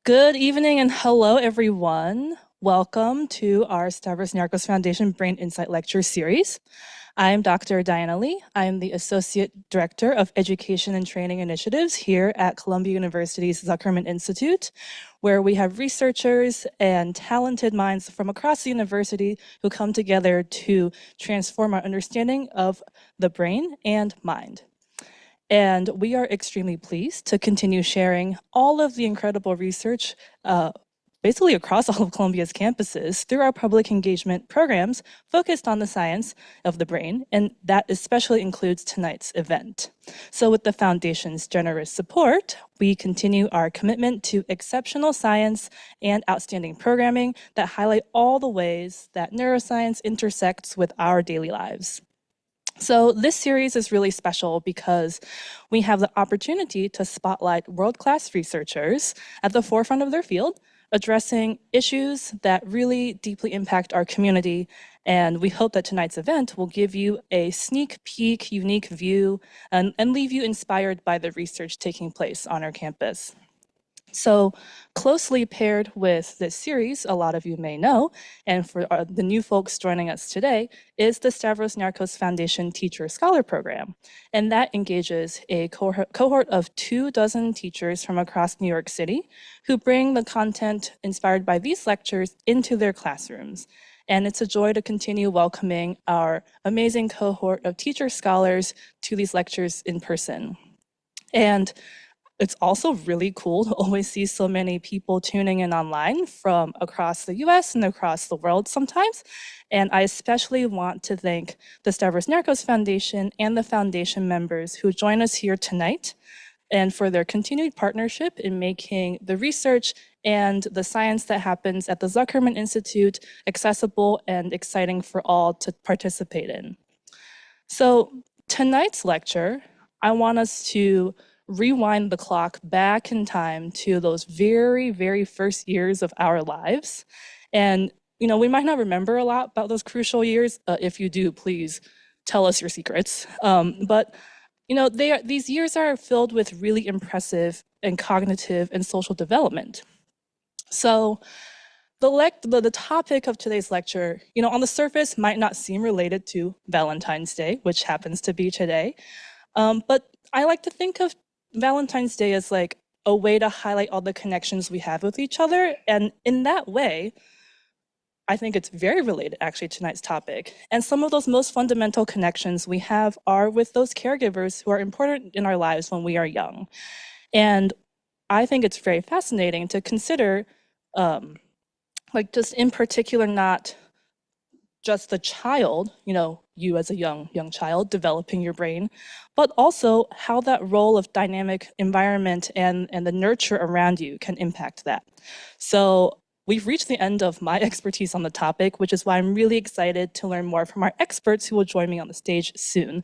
Good evening and hello, everyone. Welcome to our Stavros Niarchos Foundation Brain Insight Lecture Series. I'm Dr. Diana Lee. I'm the Associate Director of Education and Training Initiatives here at Columbia University's Zuckerman Institute, where we have researchers and talented minds from across the university who come together to transform our understanding of the brain and mind. And we are extremely pleased to continue sharing all of the incredible research basically across all of Columbia's campuses through our public engagement programs focused on the science of the brain, and that especially includes tonight's event. So with the Foundation's generous support, we continue our commitment to exceptional science and outstanding programming that highlight all the ways that neuroscience intersects with our daily lives. So this series is really special because we have the opportunity to spotlight world-class researchers at the forefront of their field, addressing issues that really deeply impact our community. And we hope that tonight's event will give you a sneak peek, unique view, and leave you inspired by the research taking place on our campus. So closely paired with this series, a lot of you may know, and for the new folks joining us today, is the Stavros Niarchos Foundation Teacher Scholar Program. And that engages a cohort of 24 teachers from across New York City who bring the content inspired by these lectures into their classrooms. And it's a joy to continue welcoming our amazing cohort of teacher scholars to these lectures in person. And it's also really cool to always see so many people tuning in online from across the US and across the world sometimes. And I especially want to thank the Stavros Niarchos Foundation and the foundation members who join us here tonight and for their continued partnership in making the research and the science that happens at the Zuckerman Institute accessible and exciting for all to participate in. So tonight's lecture, I want us to rewind the clock back in time to those very, very first years of our lives. And, we might not remember a lot about those crucial years. If you do, please tell us your secrets. But these years are filled with really impressive and cognitive and social development. So the topic of today's lecture, on the surface might not seem related to Valentine's Day, which happens to be today. But I like to think of Valentine's Day as like a way to highlight all the connections we have with each other. And in that way, I think it's very related actually to tonight's topic. And some of those most fundamental connections we have are with those caregivers who are important in our lives when we are young. And I think it's very fascinating to consider, just in particular, not just the child, you as a young child developing your brain, but also how that role of dynamic environment and the nurture around you can impact that. So we've reached the end of my expertise on the topic, which is why I'm really excited to learn more from our experts who will join me on the stage soon.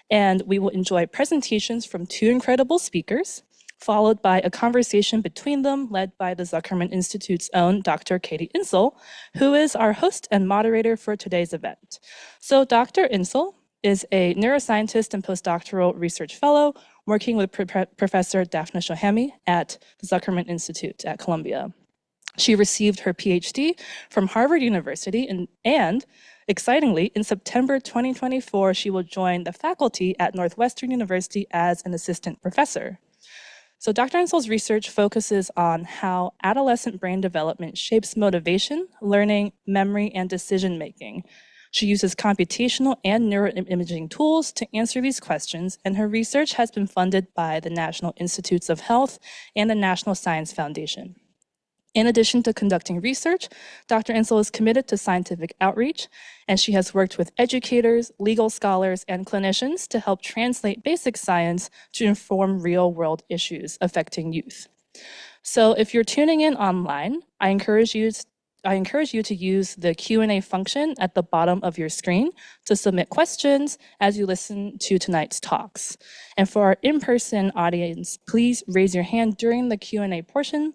And we will enjoy presentations from 2 incredible speakers, followed by a conversation between them led by the Zuckerman Institute's own Dr. Katie Insel, who is our host and moderator for today's event. So Dr. Insel is a neuroscientist and postdoctoral research fellow working with Professor Daphna Shohami at the Zuckerman Institute at Columbia. She received her PhD from Harvard University and excitingly, in September 2024, she will join the faculty at Northwestern University as an assistant professor. So Dr. Insel's research focuses on how adolescent brain development shapes motivation, learning, memory, and decision-making. She uses computational and neuroimaging tools to answer these questions, and her research has been funded by the National Institutes of Health and the National Science Foundation. In addition to conducting research, Dr. Insel is committed to scientific outreach, and she has worked with educators, legal scholars, and clinicians to help translate basic science to inform real-world issues affecting youth. So if you're tuning in online, I encourage you to use the Q&A function at the bottom of your screen to submit questions as you listen to tonight's talks. And for our in-person audience, please raise your hand during the Q&A portion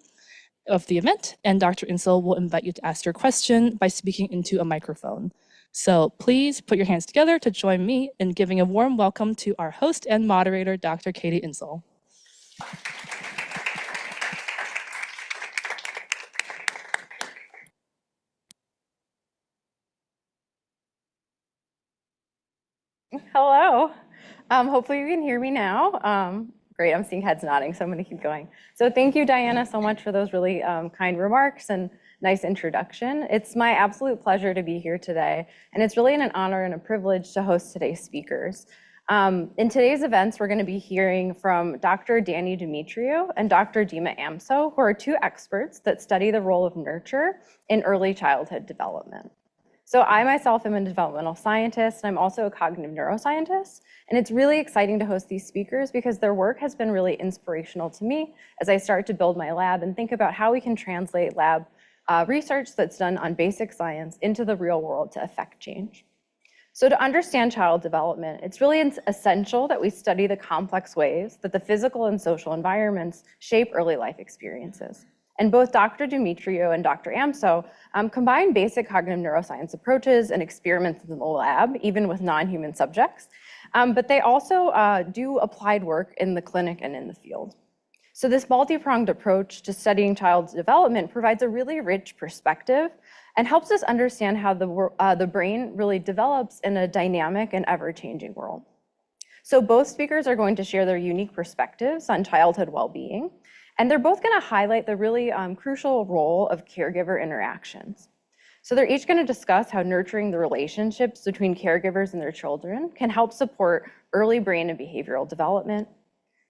of the event, and Dr. Insel will invite you to ask your question by speaking into a microphone. So please put your hands together to join me in giving a warm welcome to our host and moderator, Dr. Katie Insel. Hello. Hopefully you can hear me now. Great, I'm seeing heads nodding, so I'm going to keep going. So thank you, Diana, so much for those really kind remarks and nice introduction. It's my absolute pleasure to be here today, and it's really an honor and a privilege to host today's speakers. In today's events, we're going to be hearing from Dr. Dani Dumitriu and Dr. Dima Amso, who are two experts that study the role of nurture in early childhood development. So I myself am a developmental scientist, and I'm also a cognitive neuroscientist. And it's really exciting to host these speakers because their work has been really inspirational to me as I start to build my lab and think about how we can translate lab research that's done on basic science into the real world to affect change. So to understand child development, it's really essential that we study the complex ways that the physical and social environments shape early life experiences. And both Dr. Dumitriu and Dr. Amso combine basic cognitive neuroscience approaches and experiments in the lab, even with non-human subjects, but they also do applied work in the clinic and in the field. So this multi-pronged approach to studying child development provides a really rich perspective and helps us understand how the brain really develops in a dynamic and ever-changing world. So both speakers are going to share their unique perspectives on childhood well-being, and they're both going to highlight the really crucial role of caregiver interactions. So they're each going to discuss how nurturing the relationships between caregivers and their children can help support early brain and behavioral development.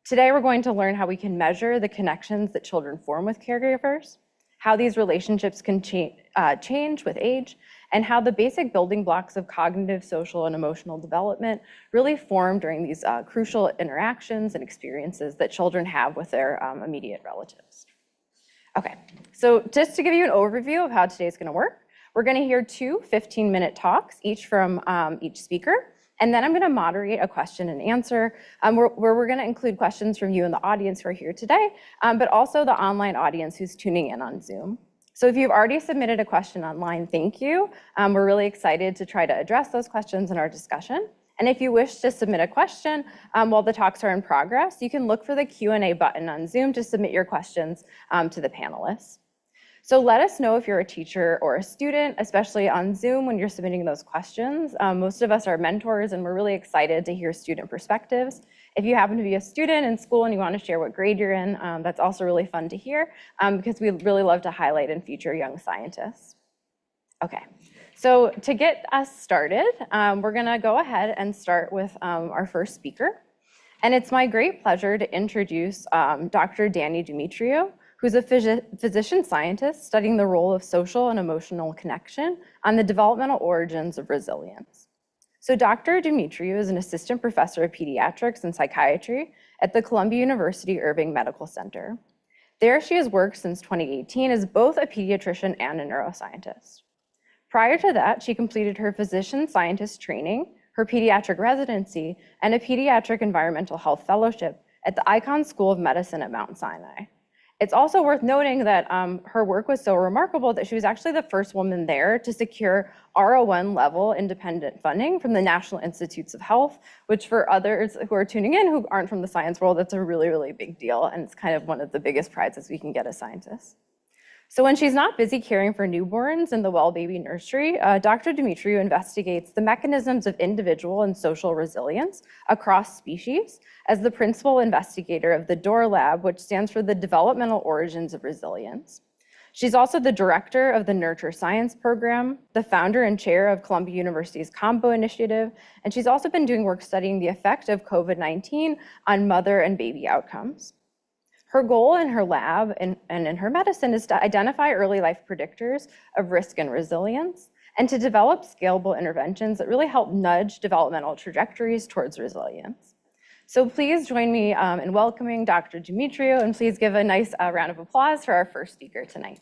Today, we're going to learn how we can measure the connections that children form with caregivers, how these relationships can change with age, and how the basic building blocks of cognitive, social, and emotional development really form during these crucial interactions and experiences that children have with their immediate relatives. Okay, so just to give you an overview of how today's going to work, we're going to hear two 15-minute talks, each from each speaker, and then I'm going to moderate a question and answer where we're going to include questions from you in the audience who are here today, but also the online audience who's tuning in on Zoom. So if you've already submitted a question online, thank you. We're really excited to try to address those questions in our discussion. And if you wish to submit a question while the talks are in progress, you can look for the Q&A button on Zoom to submit your questions to the panelists. So let us know if you're a teacher or a student, especially on Zoom when you're submitting those questions. Most of us are mentors, and we're really excited to hear student perspectives. If you happen to be a student in school and you want to share what grade you're in, that's also really fun to hear because we really love to highlight and feature young scientists. Okay, so to get us started, we're going to go ahead and start with our first speaker. And it's my great pleasure to introduce Dr. Dani Dumitriu, who's a physician scientist studying the role of social and emotional connection on the developmental origins of resilience. So Dr. Dumitriu is an assistant professor of pediatrics and psychiatry at the Columbia University Irving Medical Center. There she has worked since 2018 as both a pediatrician and a neuroscientist. Prior to that, she completed her physician scientist training, her pediatric residency, and a pediatric environmental health fellowship at the Icahn School of Medicine at Mount Sinai. It's also worth noting that her work was so remarkable that she was actually the first woman there to secure R01 level independent funding from the National Institutes of Health, which for others who are tuning in who aren't from the science world, that's a really, really big deal. And it's kind of one of the biggest prizes we can get as scientists. So when she's not busy caring for newborns in the Well Baby Nursery, Dr. Dumitriu investigates the mechanisms of individual and social resilience across species as the principal investigator of the DOOR Lab, which stands for the Developmental Origins of Resilience. She's also the director of the Nurture Science Program, the founder and chair of Columbia University's Combo Initiative, and she's also been doing work studying the effect of COVID-19 on mother and baby outcomes. Her goal in her lab and in her medicine is to identify early life predictors of risk and resilience and to develop scalable interventions that really help nudge developmental trajectories towards resilience. So please join me in welcoming Dr. Dumitriu, and please give a nice round of applause for our first speaker tonight.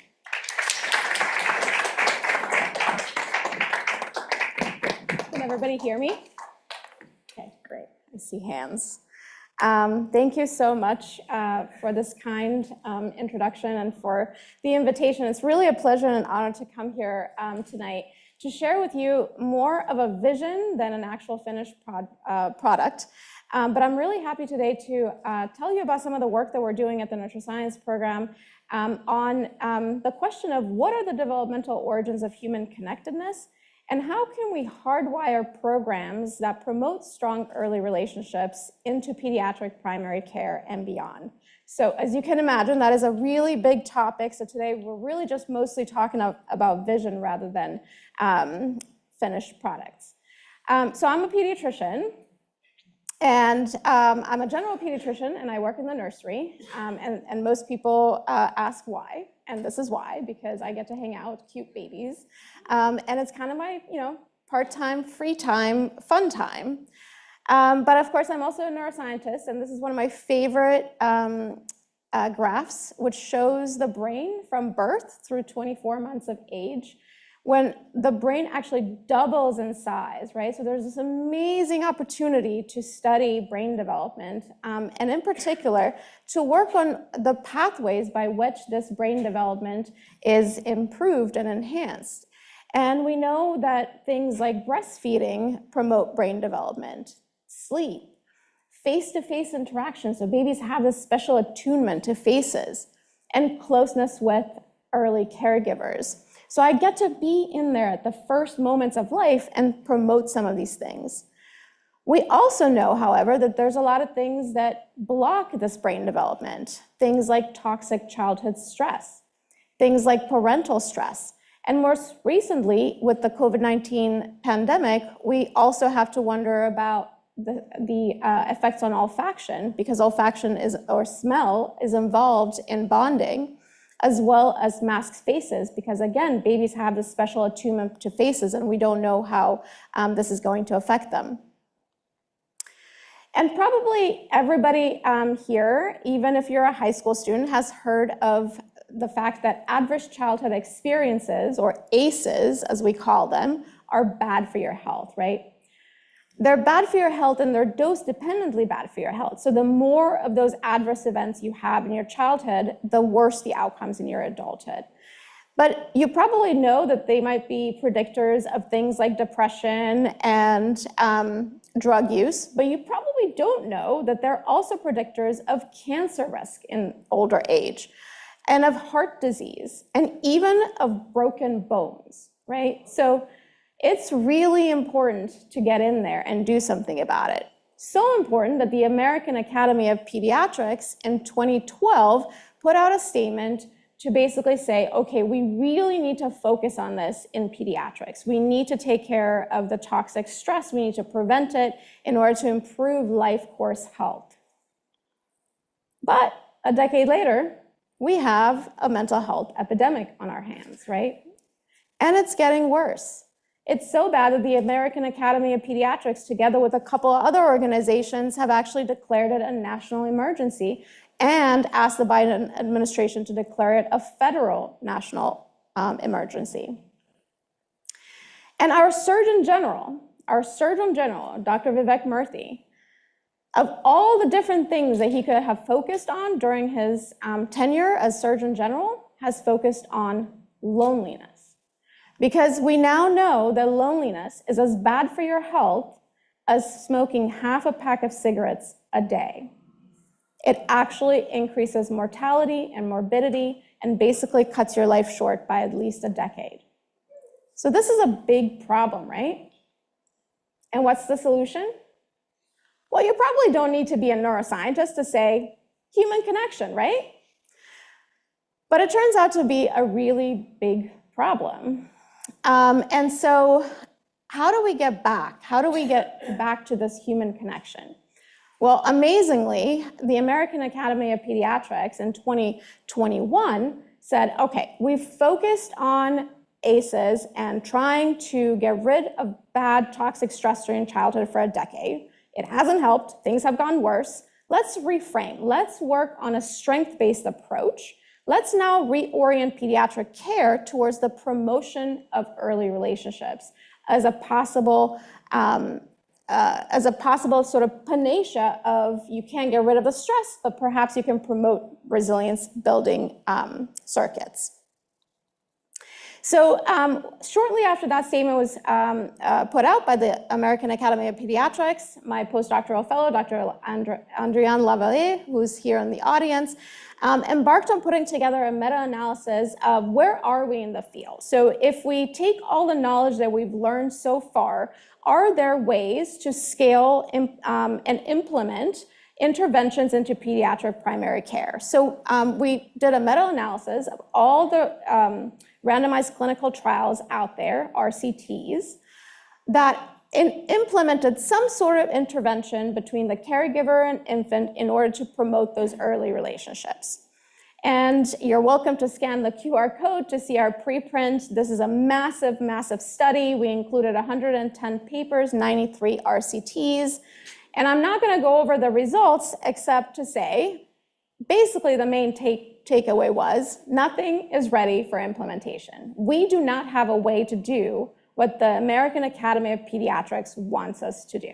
Can everybody hear me? Okay, great. I see hands. Thank you so much for this kind introduction and for the invitation. It's really a pleasure and an honor to come here tonight to share with you more of a vision than an actual finished product. But I'm really happy today to tell you about some of the work that we're doing at the neuroscience program on the question of what are the developmental origins of human connectedness, and how can we hardwire programs that promote strong early relationships into pediatric primary care and beyond. So as you can imagine, that is a really big topic. So today we're really just mostly talking about vision rather than finished products. So I'm a pediatrician. And I'm a general pediatrician, and I work in the nursery. And most people ask why, and this is why, because I get to hang out with cute babies. And it's kind of my, part-time, free time, fun time. But of course, I'm also a neuroscientist, and this is one of my favorite graphs, which shows the brain from birth through 24 months of age, when the brain actually doubles in size, right? So there's this amazing opportunity to study brain development, and in particular, to work on the pathways by which this brain development is improved and enhanced. And we know that things like breastfeeding promote brain development, sleep, face-to-face interaction, so babies have this special attunement to faces, and closeness with early caregivers. So I get to be in there at the first moments of life and promote some of these things. We also know, however, that there's a lot of things that block this brain development, things like toxic childhood stress, things like parental stress. And most recently, with the COVID-19 pandemic, we also have to wonder about the effects on olfaction, because olfaction or smell is involved in bonding, as well as masked faces, because again, babies have this special attunement to faces, and we don't know how this is going to affect them. And probably everybody here, even if you're a high school student, has heard of the fact that adverse childhood experiences, or ACEs, as we call them, are bad for your health, right? They're bad for your health, and they're dose-dependently bad for your health. So the more of those adverse events you have in your childhood, the worse the outcomes in your adulthood. But you probably know that they might be predictors of things like depression and drug use, but you probably don't know that they're also predictors of cancer risk in older age, and of heart disease, and even of broken bones, right? So it's really important to get in there and do something about it. So important that the American Academy of Pediatrics in 2012 put out a statement to basically say, okay, we really need to focus on this in pediatrics. We need to take care of the toxic stress. We need to prevent it in order to improve life course health. But a decade later, we have a mental health epidemic on our hands, right? And it's getting worse. It's so bad that the American Academy of Pediatrics, together with a couple of other organizations, have actually declared it a national emergency and asked the Biden administration to declare it a federal national emergency. And our Surgeon General, Dr. Vivek Murthy, of all the different things that he could have focused on during his tenure as Surgeon General, has focused on loneliness. Because we now know that loneliness is as bad for your health as smoking half a pack of cigarettes a day. It actually increases mortality and morbidity and basically cuts your life short by at least a decade. So this is a big problem, right? And what's the solution? Well, you probably don't need to be a neuroscientist to say human connection, right? But it turns out to be a really big problem. And so how do we get back? How do we get back to this human connection? Well, amazingly, the American Academy of Pediatrics in 2021 said, okay, we've focused on ACEs and trying to get rid of bad toxic stress during childhood for a decade. It hasn't helped. Things have gone worse. Let's reframe. Let's work on a strength-based approach. Let's now reorient pediatric care towards the promotion of early relationships as a possible sort of panacea of you can't get rid of the stress, but perhaps you can promote resilience building circuits. So shortly after that statement was put out by the American Academy of Pediatrics, my postdoctoral fellow, Dr. Andrian Lavallée, who's here in the audience, embarked on putting together a meta-analysis of where are we in the field. So if we take all the knowledge that we've learned so far, are there ways to scale and implement interventions into pediatric primary care? So we did a meta-analysis of all the randomized clinical trials out there, RCTs, that implemented some sort of intervention between the caregiver and infant in order to promote those early relationships. And you're welcome to scan the QR code to see our preprint. This is a massive, massive study. We included 110 papers, 93 RCTs. And I'm not going to go over the results except to say, basically the main takeaway was nothing is ready for implementation. We do not have a way to do what the American Academy of Pediatrics wants us to do.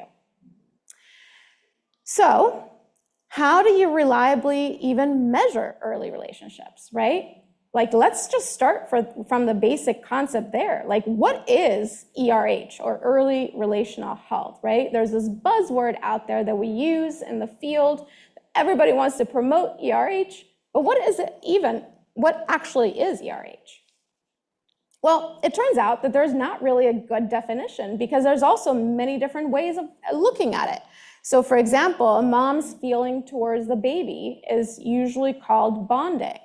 So how do you reliably even measure early relationships, right? Like, let's just start from the basic concept there. Like, what is ERH, or early relational health, right? There's this buzzword out there that we use in the field. Everybody wants to promote ERH, but what is it even? What actually is ERH? Well, it turns out that there's not really a good definition because there's also many different ways of looking at it. So for example, a mom's feeling towards the baby is usually called bonding.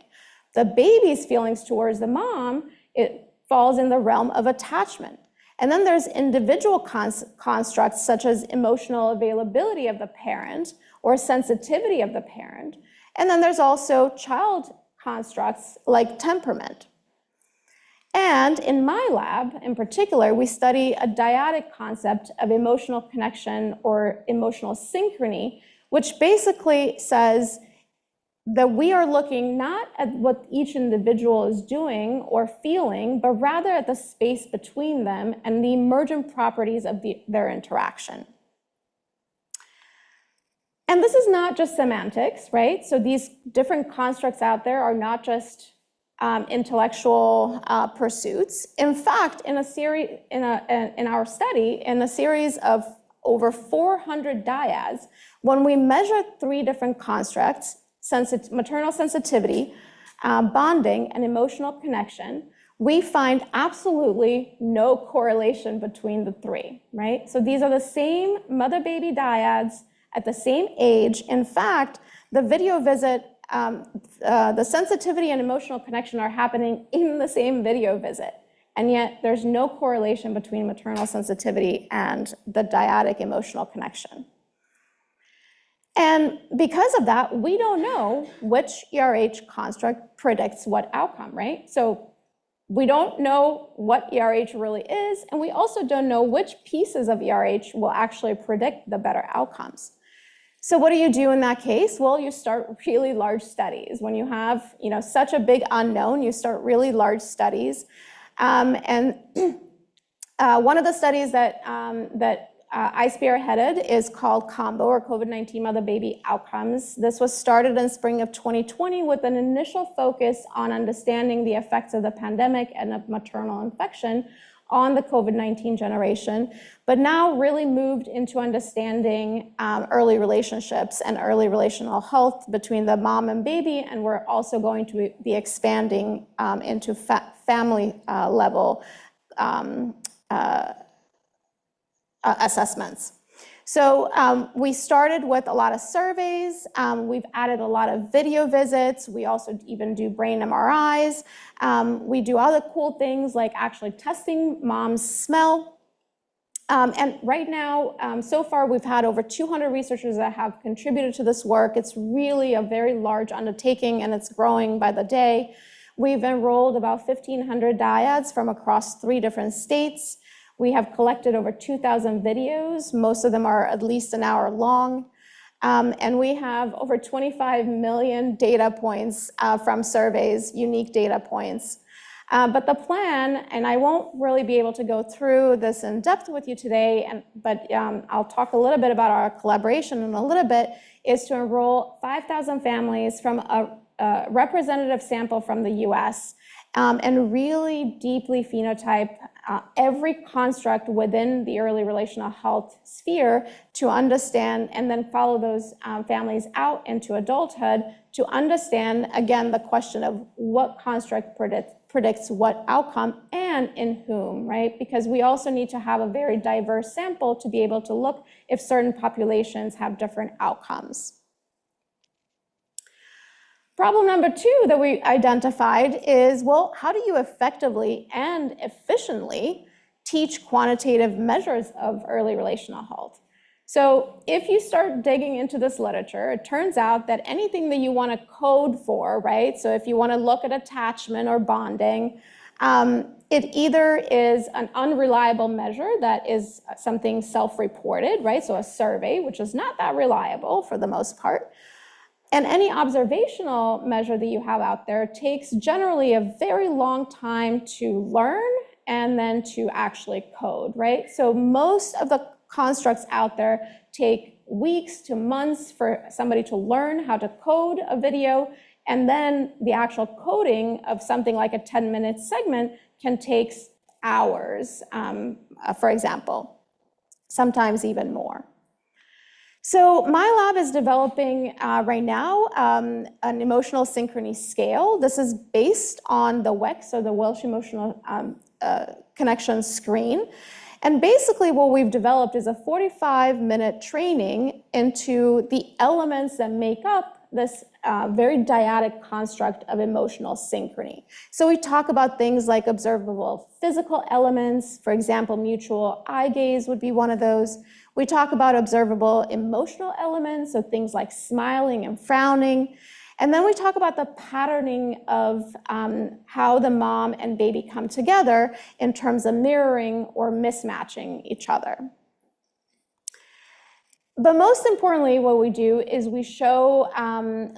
The baby's feelings towards the mom, it falls in the realm of attachment. And then there's individual constructs such as emotional availability of the parent or sensitivity of the parent. And then there's also child constructs like temperament. And in my lab, in particular, we study a dyadic concept of emotional connection or emotional synchrony, which basically says that we are looking not at what each individual is doing or feeling, but rather at the space between them and the emergent properties of their interaction. And this is not just semantics, right? So these different constructs out there are not just intellectual pursuits. In fact, in our study, in a series of over 400 dyads, when we measured 3 different constructs, maternal sensitivity, bonding, and emotional connection, we find absolutely no correlation between the 3, right? So these are the same mother-baby dyads at the same age. In fact, the video visit, the sensitivity and emotional connection are happening in the same video visit. And yet there's no correlation between maternal sensitivity and the dyadic emotional connection. And because of that, we don't know which ERH construct predicts what outcome, right? So we don't know what ERH really is, and we also don't know which pieces of ERH will actually predict the better outcomes. So what do you do in that case? Well, you start really large studies. When you have, such a big unknown, you start really large studies. One of the studies that I spearheaded is called COMBO, or COVID-19 Mother-Baby Outcomes. This was started in spring of 2020 with an initial focus on understanding the effects of the pandemic and of maternal infection on the COVID-19 generation, but now really moved into understanding early relationships and early relational health between the mom and baby, and we're also going to be expanding into family level assessments. So we started with a lot of surveys. We've added a lot of video visits. We also even do brain MRIs. We do other cool things like actually testing mom's smell. And right now, so far, we've had over 200 researchers that have contributed to this work. It's really a very large undertaking, and it's growing by the day. We've enrolled about 1,500 dyads from across 3 different states. We have collected over 2,000 videos. Most of them are at least an hour long. And we have over 25 million data points from surveys, unique data points. But the plan, and I won't really be able to go through this in depth with you today, but I'll talk a little bit about our collaboration in a little bit, is to enroll 5,000 families from a representative sample from the US. and really deeply phenotype every construct within the early relational health sphere to understand, and then follow those families out into adulthood to understand, again, the question of what construct predicts what outcome and in whom, right? Because we also need to have a very diverse sample to be able to look if certain populations have different outcomes. Problem number 2 that we identified is, well, how do you effectively and efficiently teach quantitative measures of early relational health? So if you start digging into this literature, it turns out that anything that you want to code for, right? So if you want to look at attachment or bonding, it either is an unreliable measure that is something self-reported, right? So a survey, which is not that reliable for the most part. And any observational measure that you have out there takes generally a very long time to learn and then to actually code, right? So most of the constructs out there take weeks to months for somebody to learn how to code a video, and then the actual coding of something like a 10-minute segment can take hours, for example, sometimes even more. So my lab is developing right now an emotional synchrony scale. This is based on the WEC, so the Welsh Emotional Connection Screen. And basically what we've developed is a 45-minute training into the elements that make up this very dyadic construct of emotional synchrony. So we talk about things like observable physical elements. For example, mutual eye gaze would be one of those. We talk about observable emotional elements, so things like smiling and frowning. And then we talk about the patterning of how the mom and baby come together in terms of mirroring or mismatching each other. But most importantly, what we do is we show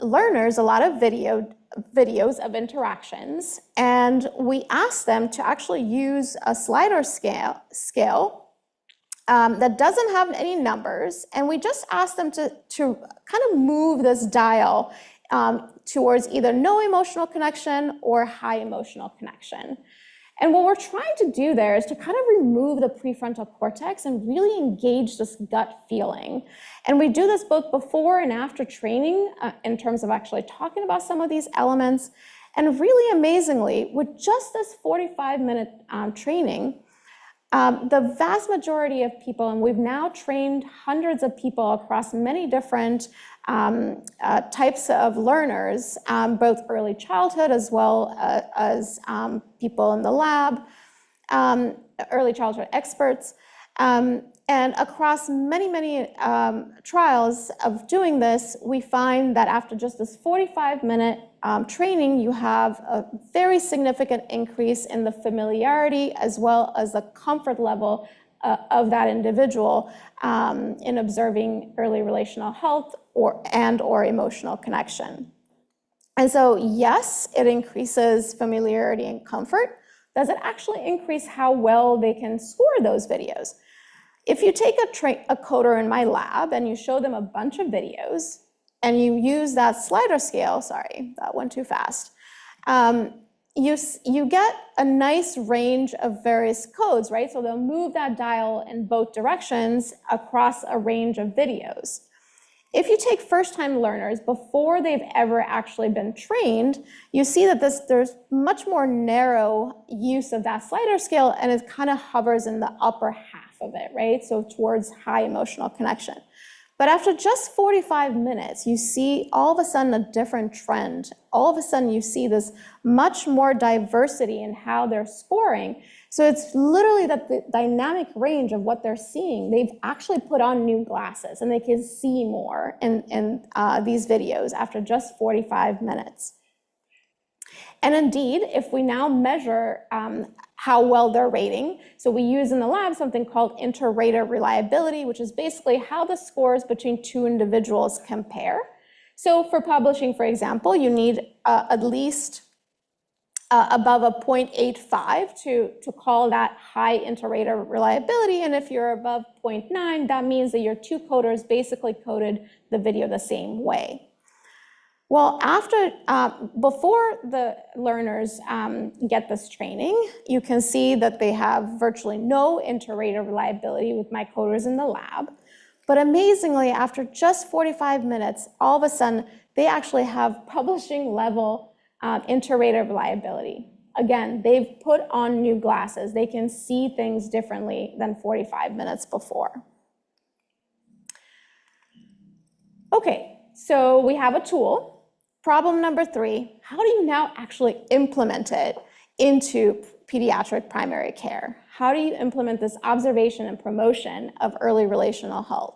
learners a lot of videos of interactions, and we ask them to actually use a slider scale that doesn't have any numbers, and we just ask them to kind of move this dial towards either no emotional connection or high emotional connection. And what we're trying to do there is to kind of remove the prefrontal cortex and really engage this gut feeling. And we do this both before and after training in terms of actually talking about some of these elements. And really amazingly, with just this 45-minute training, the vast majority of people, and we've now trained hundreds of people across many different types of learners, both early childhood as well as people in the lab, early childhood experts, and across many trials of doing this, we find that after just this 45-minute training, you have a very significant increase in the familiarity as well as the comfort level of that individual in observing early relational health or emotional connection. And so, yes, it increases familiarity and comfort. Does it actually increase how well they can score those videos? If you take a coder in my lab and you show them a bunch of videos and you use that slider scale, sorry, that went too fast, you get a nice range of various codes, right? So they'll move that dial in both directions across a range of videos. If you take first-time learners before they've ever actually been trained, you see that there's much more narrow use of that slider scale, and it kind of hovers in the upper half of it, right? So towards high emotional connection. But after just 45 minutes, you see all of a sudden a different trend. All of a sudden you see this much more diversity in how they're scoring. So it's literally that the dynamic range of what they're seeing, they've actually put on new glasses and they can see more in these videos after just 45 minutes. And indeed, if we now measure how well they're rating, so we use in the lab something called inter-rater reliability, which is basically how the scores between two individuals compare. So for publishing, for example, you need at least above a 0.85 to call that high inter-rater reliability. And if you're above 0.9, that means that your two coders basically coded the video the same way. Well, before the learners get this training, you can see that they have virtually no inter-rater reliability with my coders in the lab. But amazingly, after just 45 minutes, all of a sudden, they actually have publishing level inter-rater reliability. Again, they've put on new glasses. They can see things differently than 45 minutes before. Okay, so we have a tool. Problem number 3, how do you now actually implement it into pediatric primary care? How do you implement this observation and promotion of early relational health?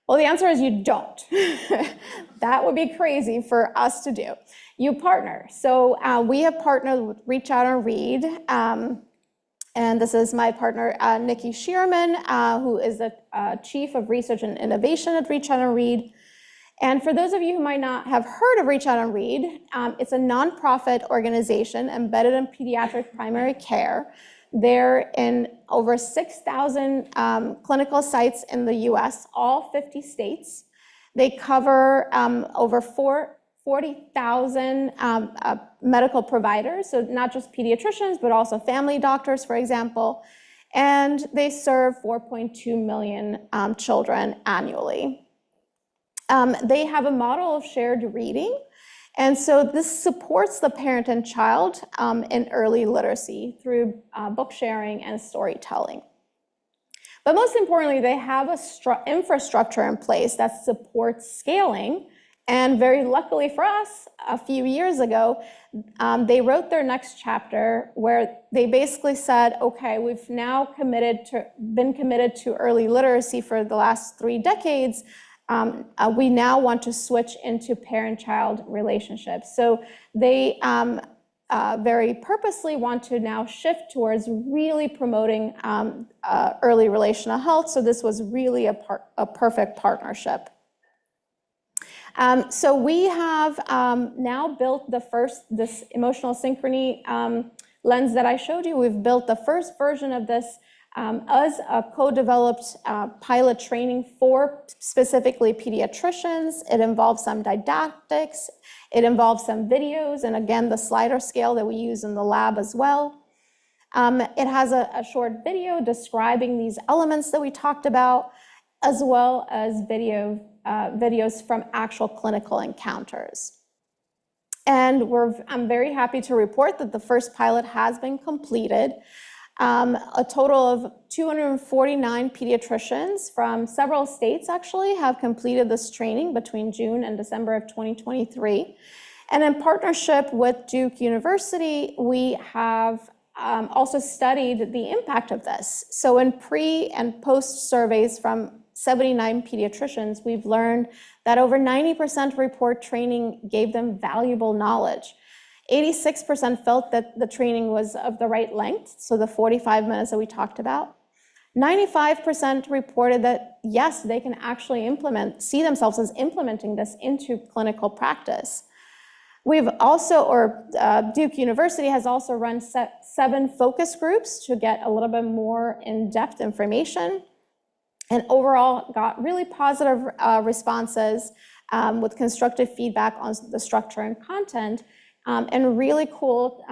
Well, the answer is you don't. That would be crazy for us to do. You partner. So we have partnered with Reach Out and Read. And this is my partner, Nikki Shearman, who is the Chief of Research and Innovation at Reach Out and Read. And for those of you who might not have heard of Reach Out and Read, it's a nonprofit organization embedded in pediatric primary care. They're in over 6,000 clinical sites in the US, all 50 states. They cover over 40,000 medical providers, so not just pediatricians, but also family doctors, for example. And they serve 4.2 million children annually. They have a model of shared reading. And so this supports the parent and child in early literacy through book sharing and storytelling. But most importantly, they have a infrastructure in place that supports scaling. And very luckily for us, a few years ago, they wrote their next chapter where they basically said, okay, we've now been committed to early literacy for the last 3 decades. We now want to switch into parent-child relationships. So they very purposely want to now shift towards really promoting early relational health. So this was really a perfect partnership. So we have now built this emotional synchrony lens that I showed you. We've built the first version of this as a co-developed pilot training for specifically pediatricians. It involves some didactics, it involves some videos, and again, the slider scale that we use in the lab as well. It has a short video describing these elements that we talked about, as well as videos from actual clinical encounters. And I'm very happy to report that the first pilot has been completed. A total of 249 pediatricians from several states actually have completed this training between June and December of 2023. And in partnership with Duke University, we have also studied the impact of this. So in pre and post surveys from 79 pediatricians, we've learned that over 90% report training gave them valuable knowledge. 86% felt that the training was of the right length, so the 45 minutes that we talked about. 95% reported that, yes, they can actually see themselves as implementing this into clinical practice. We've also, Duke University has also run 7 focus groups to get a little bit more in-depth information, and overall got really positive responses with constructive feedback on the structure and content. And really cool,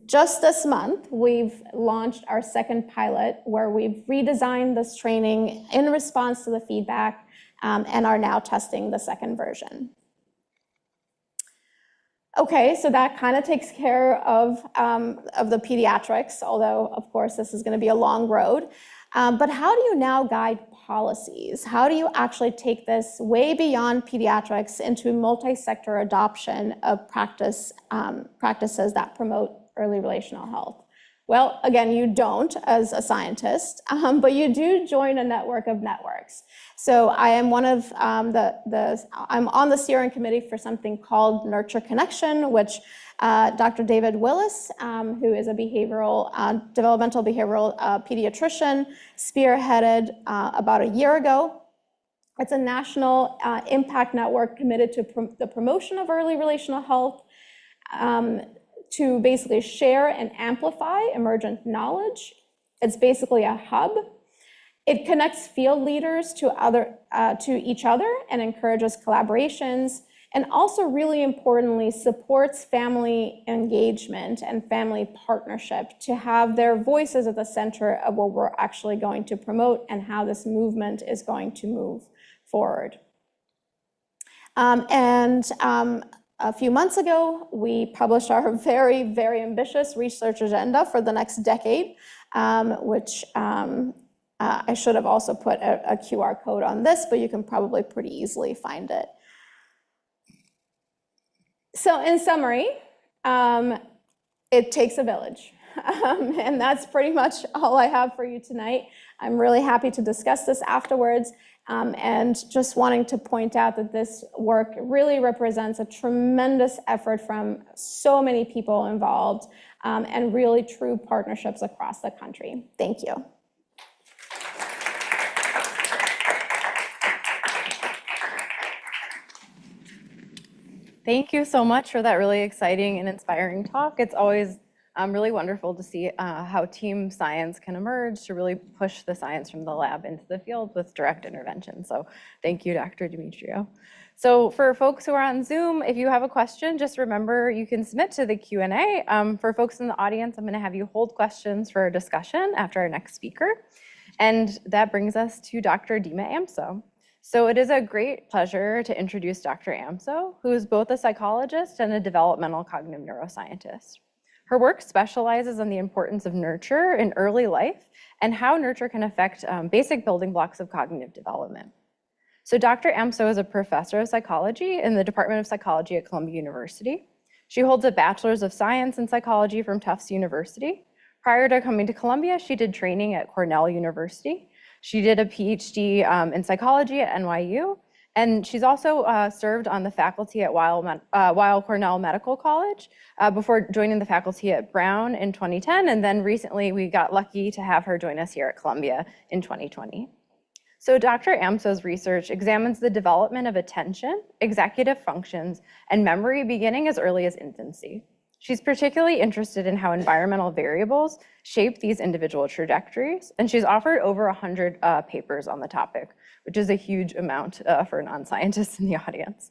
just this month, we've launched our second pilot where we've redesigned this training in response to the feedback and are now testing the second version. Okay, so that kind of takes care of the pediatrics, although of course this is going to be a long road. But how do you now guide policies? How do you actually take this way beyond pediatrics into multi-sector adoption of practices that promote early relational health? Well, again, you don't as a scientist, but you do join a network of networks. So I am I'm on the steering committee for something called Nurture Connection, which Dr. David Willis, who is a developmental behavioral pediatrician, spearheaded about a year ago. It's a national impact network committed to the promotion of early relational health, to basically share and amplify emergent knowledge. It's basically a hub. It connects field leaders to each other and encourages collaborations. and also really importantly supports family engagement and family partnership to have their voices at the center of what we're actually going to promote and how this movement is going to move forward. A few months ago, we published our very, very ambitious research agenda for the next decade, which I should have also put a QR code on this, but you can probably pretty easily find it. So in summary, it takes a village. And that's pretty much all I have for you tonight. I'm really happy to discuss this afterwards. And just wanting to point out that this work really represents a tremendous effort from so many people involved and really true partnerships across the country. Thank you. Thank you so much for that really exciting and inspiring talk. It's always really wonderful to see how team science can emerge to really push the science from the lab into the field with direct intervention. So thank you, Dr. Demetrio. So for folks who are on Zoom, if you have a question, just remember you can submit to the Q&A. For folks in the audience, I'm going to have you hold questions for our discussion after our next speaker. And that brings us to Dr. Dima Amso. So it is a great pleasure to introduce Dr. Amso, who is both a psychologist and a developmental cognitive neuroscientist. Her work specializes on the importance of nurture in early life and how nurture can affect basic building blocks of cognitive development. So Dr. Amso is a professor of psychology in the Department of Psychology at Columbia University. She holds a bachelor's of science in psychology from Tufts University. Prior to coming to Columbia, she did training at Cornell University. She did a PhD in psychology at NYU. And she's also served on the faculty at Weill Cornell Medical College before joining the faculty at Brown in 2010. And then recently we got lucky to have her join us here at Columbia in 2020. So Dr. Amso's research examines the development of attention, executive functions, and memory beginning as early as infancy. She's particularly interested in how environmental variables shape these individual trajectories, and she's offered over 100 papers on the topic, which is a huge amount for non-scientists in the audience.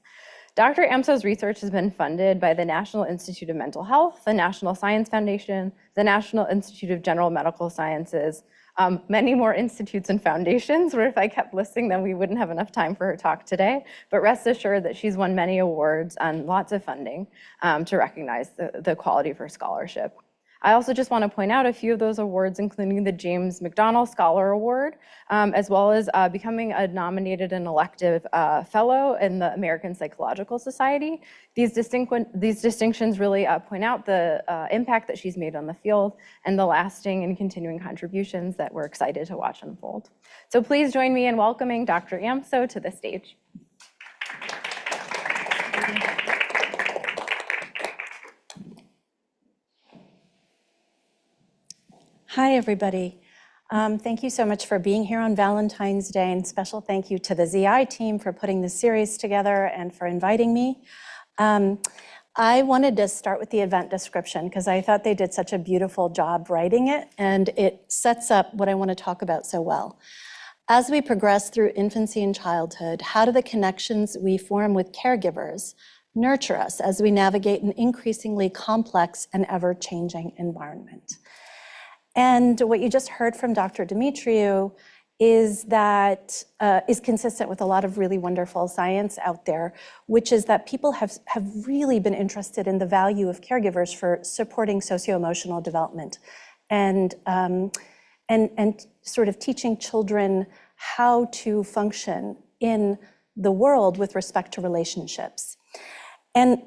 Dr. Amso's research has been funded by the National Institute of Mental Health, the National Science Foundation, the National Institute of General Medical Sciences, many more institutes and foundations, where if I kept listing them, we wouldn't have enough time for her talk today. But rest assured that she's won many awards and lots of funding to recognize the quality of her scholarship. I also just want to point out a few of those awards, including the James McDonnell Scholar Award, as well as becoming a nominated and elective fellow in the American Psychological Society. These distinctions really point out the impact that she's made on the field and the lasting and continuing contributions that we're excited to watch unfold. So please join me in welcoming Dr. Amso to the stage. Hi, everybody. Thank you so much for being here on Valentine's Day, and special thank you to the ZI team for putting this series together and for inviting me. I wanted to start with the event description because I thought they did such a beautiful job writing it, and it sets up what I want to talk about so well. As we progress through infancy and childhood, how do the connections we form with caregivers nurture us as we navigate an increasingly complex and ever-changing environment? And what you just heard from Dr. Demetrio is that is consistent with a lot of really wonderful science out there, which is that people have really been interested in the value of caregivers for supporting socio-emotional development and sort of teaching children how to function in the world with respect to relationships. And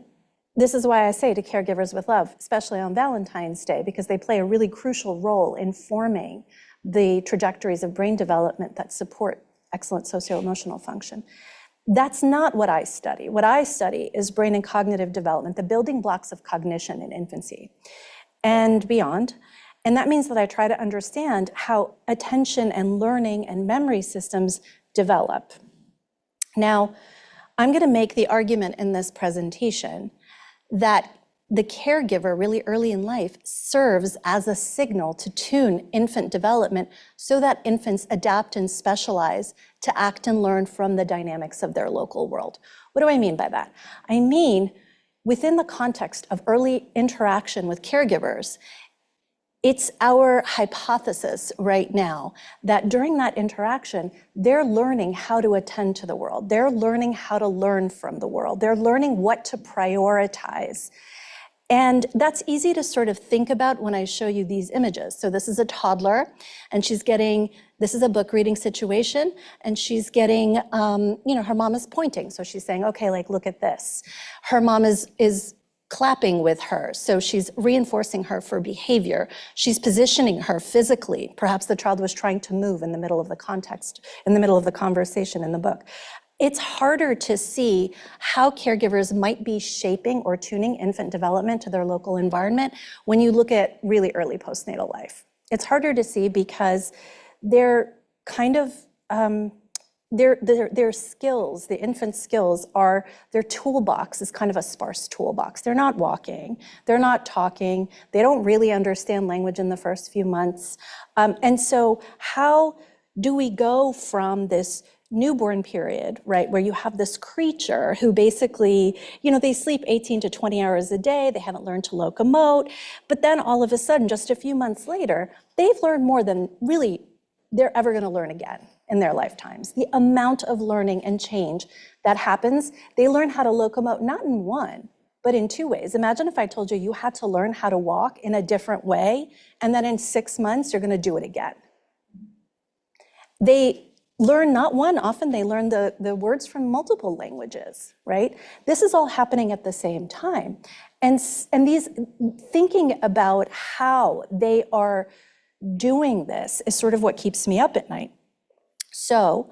this is why I say to caregivers with love, especially on Valentine's Day, because they play a really crucial role in forming the trajectories of brain development that support excellent socio-emotional function. That's not what I study. What I study is brain and cognitive development, the building blocks of cognition in infancy and beyond. And that means that I try to understand how attention and learning and memory systems develop. Now, I'm going to make the argument in this presentation that the caregiver really early in life serves as a signal to tune infant development so that infants adapt and specialize to act and learn from the dynamics of their local world. What do I mean by that? I mean, within the context of early interaction with caregivers, it's our hypothesis right now that during that interaction, they're learning how to attend to the world. They're learning how to learn from the world. They're learning what to prioritize. And that's easy to sort of think about when I show you these images. So this is a toddler, and this is a book reading situation, and she's getting, her mom is pointing. So she's saying, okay, like, look at this. Her mom is clapping with her. So she's reinforcing her for behavior. She's positioning her physically. Perhaps the child was trying to move in the middle of the context, in the middle of the conversation in the book. It's harder to see how caregivers might be shaping or tuning infant development to their local environment when you look at really early postnatal life. It's harder to see because they're kind of, their skills, the infant skills their toolbox is kind of a sparse toolbox. They're not walking, they're not talking, they don't really understand language in the first few months. And so how do we go from this newborn period, right, where you have this creature who basically, they sleep 18 to 20 hours a day, they haven't learned to locomote, but then all of a sudden, just a few months later, they've learned more than really they're ever going to learn again in their lifetimes. The amount of learning and change that happens, they learn how to locomote, not in one, but in two ways. Imagine if I told you you had to learn how to walk in a different way, and then in 6 months, you're going to do it again. They learn not one, often they learn the words from multiple languages, right? This is all happening at the same time. And these, thinking about how they are doing this is sort of what keeps me up at night. So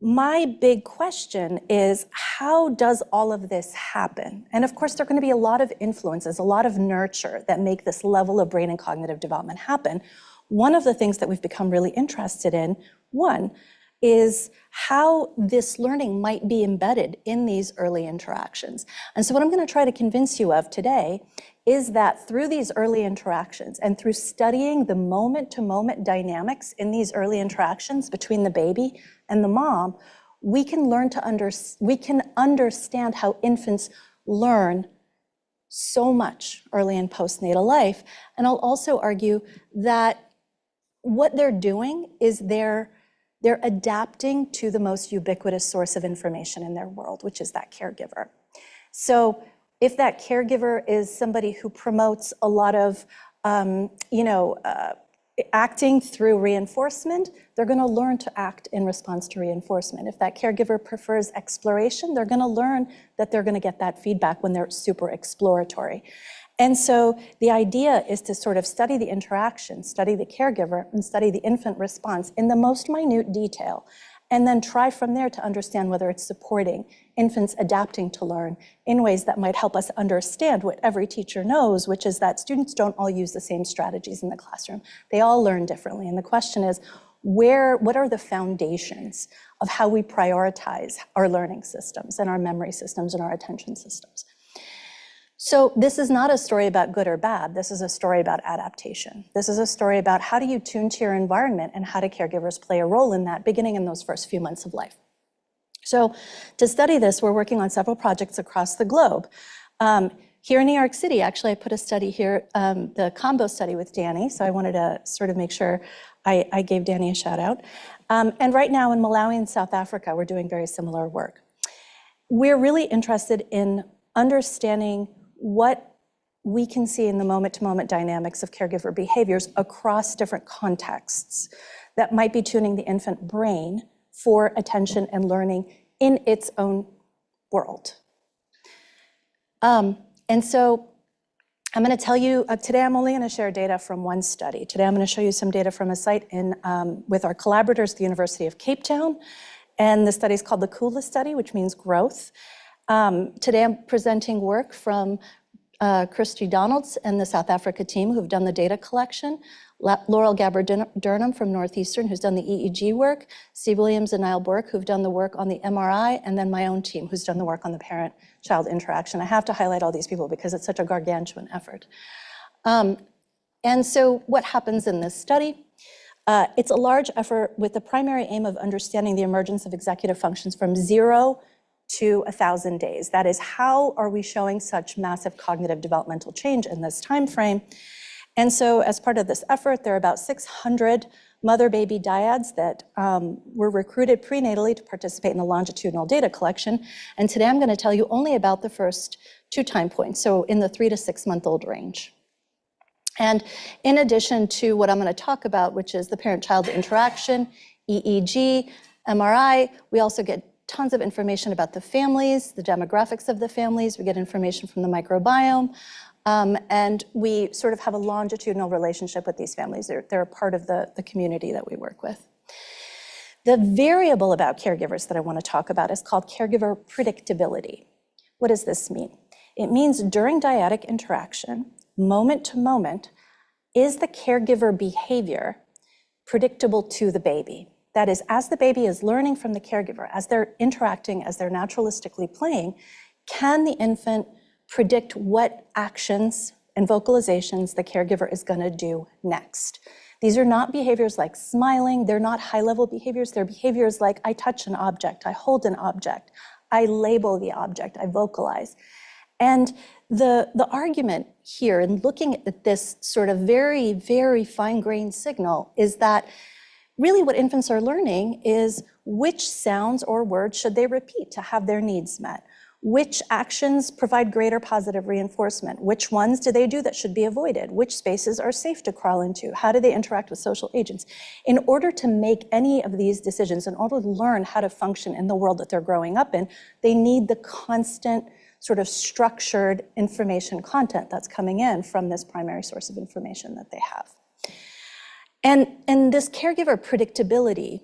my big question is, how does all of this happen? And of course, there are going to be a lot of influences, a lot of nurture that make this level of brain and cognitive development happen. One of the things that we've become really interested in, one, is how this learning might be embedded in these early interactions. And so what I'm going to try to convince you of today is that through these early interactions and through studying the moment-to-moment dynamics in these early interactions between the baby and the mom, we can understand how infants learn so much early in postnatal life. And I'll also argue that what they're doing is they're adapting to the most ubiquitous source of information in their world, which is that caregiver. So if that caregiver is somebody who promotes a lot of, acting through reinforcement, they're going to learn to act in response to reinforcement. If that caregiver prefers exploration, they're going to learn that they're going to get that feedback when they're super exploratory. And so the idea is to sort of study the interaction, study the caregiver, and study the infant response in the most minute detail, and then try from there to understand whether it's supporting infants adapting to learn in ways that might help us understand what every teacher knows, which is that students don't all use the same strategies in the classroom. They all learn differently. And the question is, what are the foundations of how we prioritize our learning systems and our memory systems and our attention systems? So this is not a story about good or bad. This is a story about adaptation. This is a story about how do you tune to your environment and how do caregivers play a role in that, beginning in those first few months of life. So to study this, we're working on several projects across the globe. Here in New York City, actually, I put a study here, the combo study with Dani, so I wanted to sort of make sure I gave Dani a shout out. And right now in Malawi and South Africa, we're doing very similar work. We're really interested in understanding what we can see in the moment-to-moment dynamics of caregiver behaviors across different contexts that might be tuning the infant brain for attention and learning in its own world. And so I'm going to tell you, today I'm only going to share data from one study. Today I'm going to show you some data from a site with our collaborators at the University of Cape Town. And the study is called the Kula study, which means growth. Today I'm presenting work from Christy Donalds and the South Africa team who've done the data collection, Laurel Gabbard-Durnham from Northeastern, who's done the EEG work, Steve Williams and Niall Burke, who've done the work on the MRI, and then my own team, who's done the work on the parent-child interaction. I have to highlight all these people because it's such a gargantuan effort. And so what happens in this study? It's a large effort with the primary aim of understanding the emergence of executive functions from 0 to 1,000 days. That is, how are we showing such massive cognitive developmental change in this time frame? And so as part of this effort, there are about 600 mother-baby dyads that were recruited prenatally to participate in the longitudinal data collection. And today I'm going to tell you only about the first 2 time points, so in the 3 to 6 month old range. And in addition to what I'm going to talk about, which is the parent-child interaction, EEG, MRI, we also get tons of information about the families, the demographics of the families. We get information from the microbiome. And we sort of have a longitudinal relationship with these families. They're a part of the community that we work with. The variable about caregivers that I want to talk about is called caregiver predictability. What does this mean? It means during dyadic interaction, moment to moment, is the caregiver behavior predictable to the baby? That is, as the baby is learning from the caregiver, as they're interacting, as they're naturalistically playing, can the infant predict what actions and vocalizations the caregiver is going to do next? These are not behaviors like smiling. They're not high-level behaviors. They're behaviors like I touch an object, I hold an object, I label the object, I vocalize. And the argument here in looking at this sort of very, very fine-grained signal is that really what infants are learning is which sounds or words should they repeat to have their needs met? Which actions provide greater positive reinforcement? Which ones do they do that should be avoided? Which spaces are safe to crawl into? How do they interact with social agents? In order to make any of these decisions, in order to learn how to function in the world that they're growing up in, they need the constant sort of structured information content that's coming in from this primary source of information that they have. And this caregiver predictability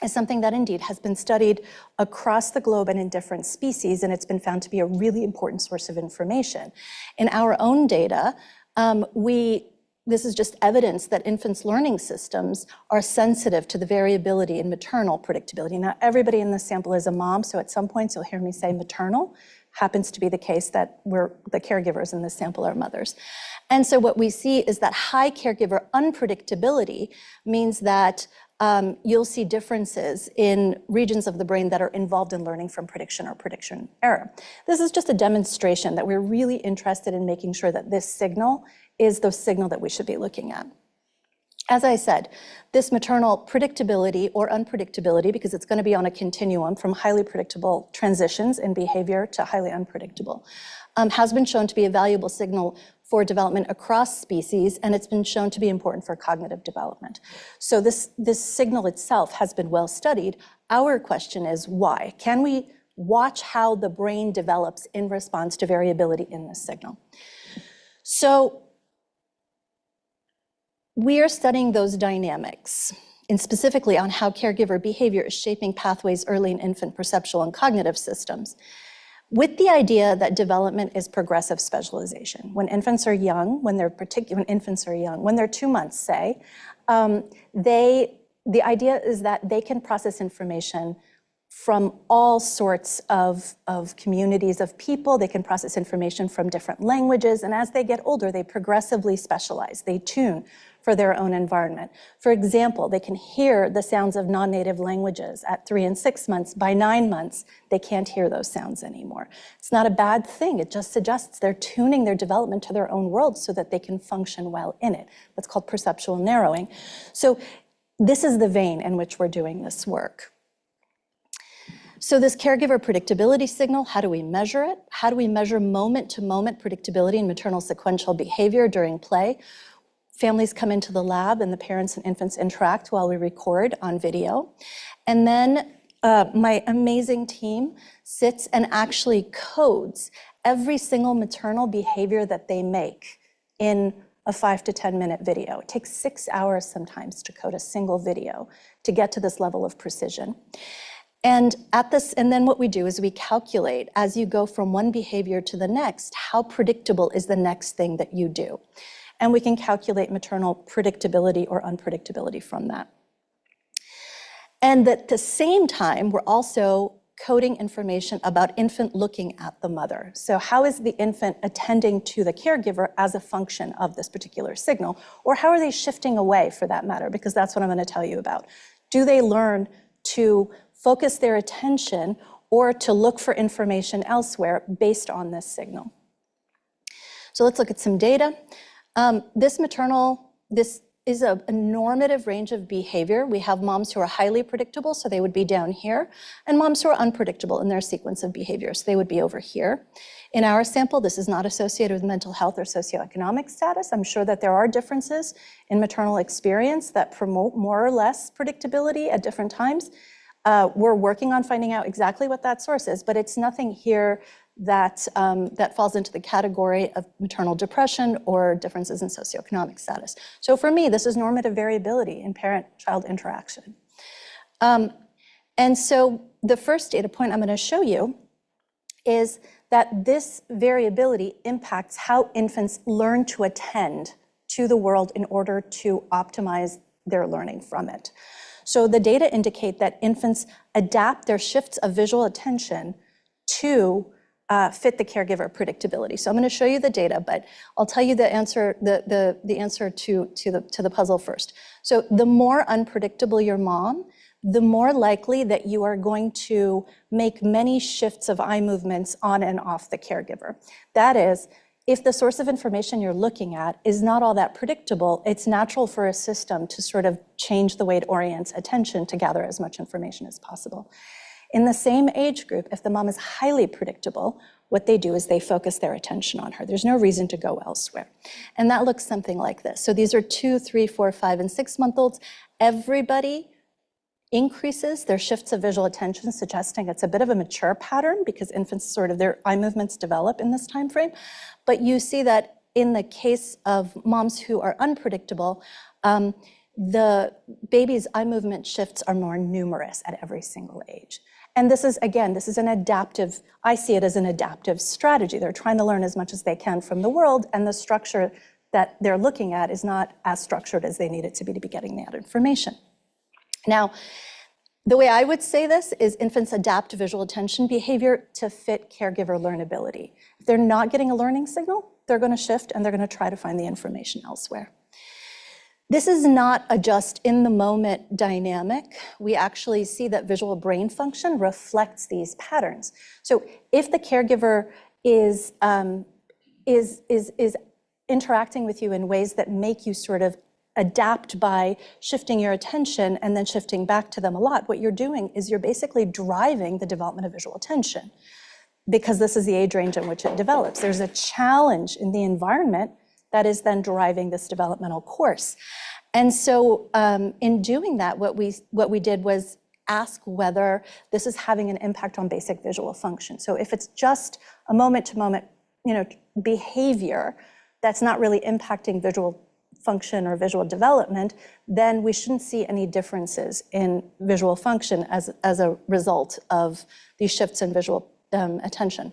is something that indeed has been studied across the globe and in different species, and it's been found to be a really important source of information. In our own data, this is just evidence that infants' learning systems are sensitive to the variability in maternal predictability. Now, everybody in this sample is a mom, so at some points you'll hear me say maternal. Happens to be the case that the caregivers in this sample are mothers. And so what we see is that high caregiver unpredictability means that you'll see differences in regions of the brain that are involved in learning from prediction or prediction error. This is just a demonstration that we're really interested in making sure that this signal is the signal that we should be looking at. As I said, this maternal predictability or unpredictability, because it's going to be on a continuum from highly predictable transitions in behavior to highly unpredictable, has been shown to be a valuable signal for development across species, and it's been shown to be important for cognitive development. So this signal itself has been well studied. Our question is why? Can we watch how the brain develops in response to variability in this signal? So we are studying those dynamics, and specifically on how caregiver behavior is shaping pathways early in infant perceptual and cognitive systems, with the idea that development is progressive specialization. When infants are young, when they're 2 months, say, the idea is that they can process information from all sorts of communities of people. They can process information from different languages, and as they get older, they progressively specialize. They tune for their own environment. For example, they can hear the sounds of non-native languages at 3 and 6 months. By 9 months, they can't hear those sounds anymore. It's not a bad thing. It just suggests they're tuning their development to their own world so that they can function well in it. That's called perceptual narrowing. So this is the vein in which we're doing this work. So this caregiver predictability signal, how do we measure it? How do we measure moment-to-moment predictability in maternal sequential behavior during play? Families come into the lab and the parents and infants interact while we record on video. And then my amazing team sits and actually codes every single maternal behavior that they make in a 5 to 10 minute video. It takes 6 hours sometimes to code a single video to get to this level of precision. And then what we do is we calculate, as you go from one behavior to the next, how predictable is the next thing that you do. And we can calculate maternal predictability or unpredictability from that. And at the same time, we're also coding information about infant looking at the mother. So how is the infant attending to the caregiver as a function of this particular signal? Or how are they shifting away, for that matter? Because that's what I'm going to tell you about. Do they learn to focus their attention or to look for information elsewhere based on this signal? So let's look at some data. This is a normative range of behavior. We have moms who are highly predictable, so they would be down here, and moms who are unpredictable in their sequence of behaviors, so they would be over here. In our sample, this is not associated with mental health or socioeconomic status. I'm sure that there are differences in maternal experience that promote more or less predictability at different times. We're working on finding out exactly what that source is, but it's nothing here that falls into the category of maternal depression or differences in socioeconomic status. So for me, this is normative variability in parent-child interaction. And so the first data point I'm going to show you is that this variability impacts how infants learn to attend to the world in order to optimize their learning from it. So the data indicate that infants adapt their shifts of visual attention to fit the caregiver predictability. So I'm going to show you the data, but I'll tell you the answer, the answer to the puzzle first. So the more unpredictable your mom, the more likely that you are going to make many shifts of eye movements on and off the caregiver. That is, if the source of information you're looking at is not all that predictable, it's natural for a system to sort of change the way it orients attention to gather as much information as possible. In the same age group, if the mom is highly predictable, what they do is they focus their attention on her. There's no reason to go elsewhere. And that looks something like this. So these are 2, 3, 4, 5, and 6-month-olds. Everybody increases their shifts of visual attention, suggesting it's a bit of a mature pattern because infants sort of, their eye movements develop in this time frame. But you see that in the case of moms who are unpredictable, the baby's eye movement shifts are more numerous at every single age. And this is, again, this is an adaptive, I see it as an adaptive strategy. They're trying to learn as much as they can from the world, and the structure that they're looking at is not as structured as they need it to be getting that information. Now, the way I would say this is infants adapt visual attention behavior to fit caregiver learnability. If they're not getting a learning signal, they're going to shift and they're going to try to find the information elsewhere. This is not a just in the moment dynamic. We actually see that visual brain function reflects these patterns. So if the caregiver is interacting with you in ways that make you sort of adapt by shifting your attention and then shifting back to them a lot, what you're doing is you're basically driving the development of visual attention because this is the age range in which it develops. There's a challenge in the environment that is then driving this developmental course. And so in doing that, what we did was ask whether this is having an impact on basic visual function. So if it's just a moment-to-moment, behavior that's not really impacting visual function or visual development, then we shouldn't see any differences in visual function as a result of these shifts in visual attention.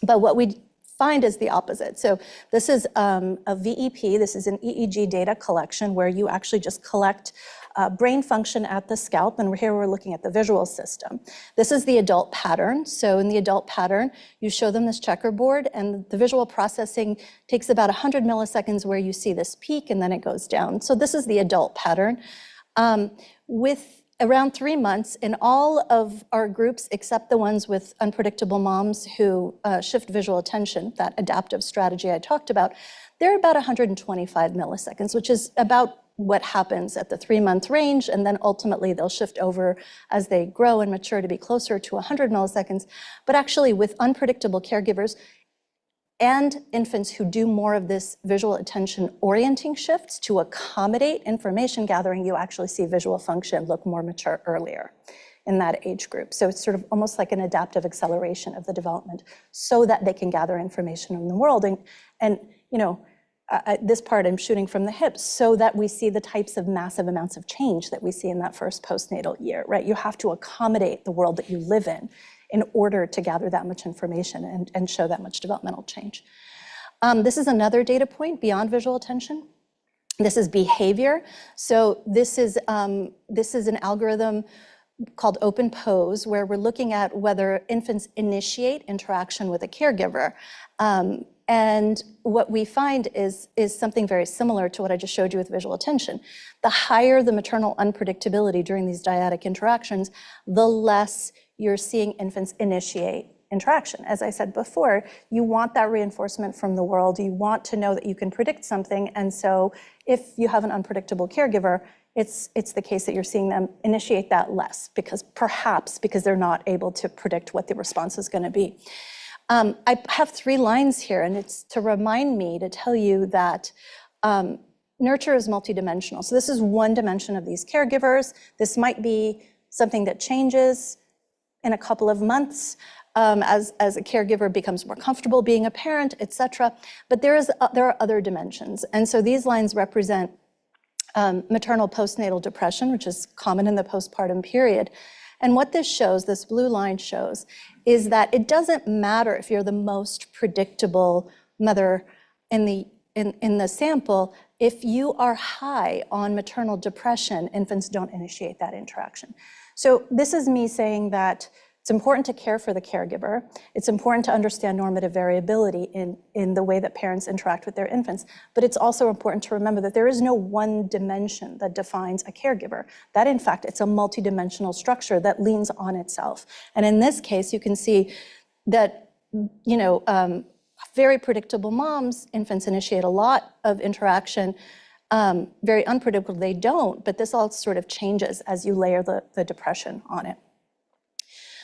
But what we find is the opposite. So this is a VEP, this is an EEG data collection where you actually just collect brain function at the scalp, and here we're looking at the visual system. This is the adult pattern. So in the adult pattern, you show them this checkerboard, and the visual processing takes about 100 milliseconds where you see this peak, and then it goes down. So this is the adult pattern. With around 3 months, in all of our groups, except the ones with unpredictable moms who shift visual attention, that adaptive strategy I talked about, they're about 125 milliseconds, which is about what happens at the 3-month range, and then ultimately they'll shift over as they grow and mature to be closer to 100 milliseconds. But actually with unpredictable caregivers and infants who do more of this visual attention orienting shifts to accommodate information gathering, you actually see visual function look more mature earlier in that age group. So it's sort of almost like an adaptive acceleration of the development so that they can gather information in the world. And this part I'm shooting from the hip, so that we see the types of massive amounts of change that we see in that first postnatal year, right? You have to accommodate the world that you live in order to gather that much information and show that much developmental change. This is another data point beyond visual attention. This is behavior. So this is an algorithm called Open Pose, where we're looking at whether infants initiate interaction with a caregiver. And what we find is something very similar to what I just showed you with visual attention. The higher the maternal unpredictability during these dyadic interactions, the less you're seeing infants initiate interaction. As I said before, you want that reinforcement from the world. You want to know that you can predict something. And so if you have an unpredictable caregiver, it's the case that you're seeing them initiate that less, perhaps because they're not able to predict what the response is going to be. I have 3 lines here, and it's to remind me to tell you that nurture is multidimensional. So this is one dimension of these caregivers. This might be something that changes in a couple of months as a caregiver becomes more comfortable being a parent, et cetera. But there are other dimensions. And so these lines represent maternal postnatal depression, which is common in the postpartum period. And what this shows, this blue line shows, is that it doesn't matter if you're the most predictable mother in the sample. If you are high on maternal depression, infants don't initiate that interaction. So this is me saying that it's important to care for the caregiver. It's important to understand normative variability in the way that parents interact with their infants. But it's also important to remember that there is no one dimension that defines a caregiver. That, in fact, it's a multidimensional structure that leans on itself. And in this case, you can see that, very predictable moms, infants initiate a lot of interaction. Very unpredictable, they don't. But this all sort of changes as you layer the depression on it.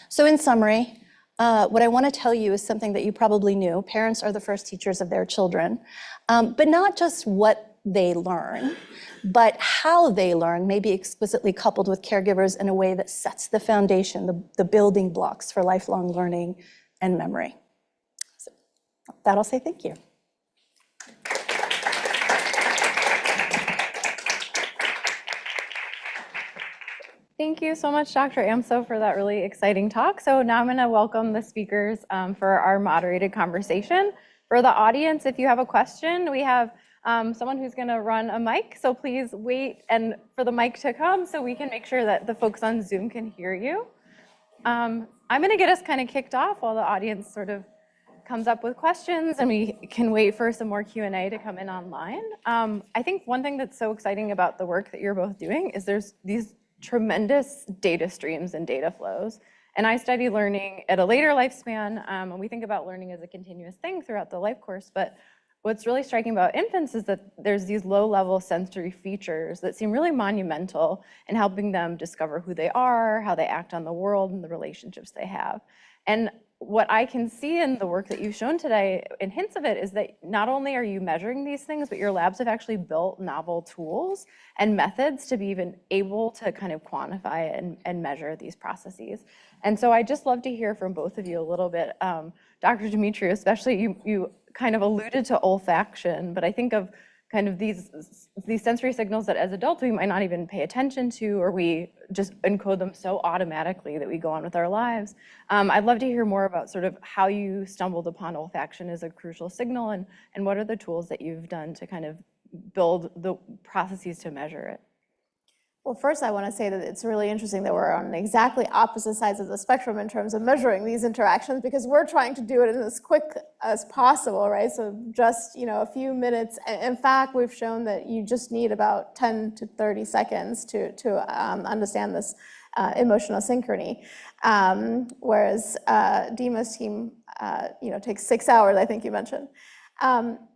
So in summary, what I want to tell you is something that you probably knew. Parents are the first teachers of their children, but not just what they learn, but how they learn may be explicitly coupled with caregivers in a way that sets the foundation, the building blocks for lifelong learning and memory. So with that, I'll say thank you. Thank you so much, Dr. Amso, for that really exciting talk. So now I'm going to welcome the speakers for our moderated conversation. For the audience, if you have a question, we have someone who's going to run a mic. So please wait for the mic to come so we can make sure that the folks on Zoom can hear you. I'm going to get us kind of kicked off while the audience sort of comes up with questions, and we can wait for some more Q&A to come in online. I think one thing that's so exciting about the work that you're both doing is there's these tremendous data streams and data flows. And I study learning at a later lifespan, and we think about learning as a continuous thing throughout the life course. But what's really striking about infants is that there's these low-level sensory features that seem really monumental in helping them discover who they are, how they act on the world, and the relationships they have. And what I can see in the work that you've shown today, in hints of it, is that not only are you measuring these things, but your labs have actually built novel tools and methods to be even able to kind of quantify and measure these processes. And so I'd just love to hear from both of you a little bit. Dr. Demetrio, especially, you kind of alluded to olfaction, but I think of kind of these sensory signals that as adults we might not even pay attention to, or we just encode them so automatically that we go on with our lives. I'd love to hear more about sort of how you stumbled upon olfaction as a crucial signal, and what are the tools that you've done to kind of build the processes to measure it. Well, first I want to say that it's really interesting that we're on exactly opposite sides of the spectrum in terms of measuring these interactions, because we're trying to do it in as quick as possible, right? So just, a few minutes. In fact, we've shown that you just need about 10 to 30 seconds to understand this emotional synchrony, whereas Dima's team, takes 6 hours, I think you mentioned.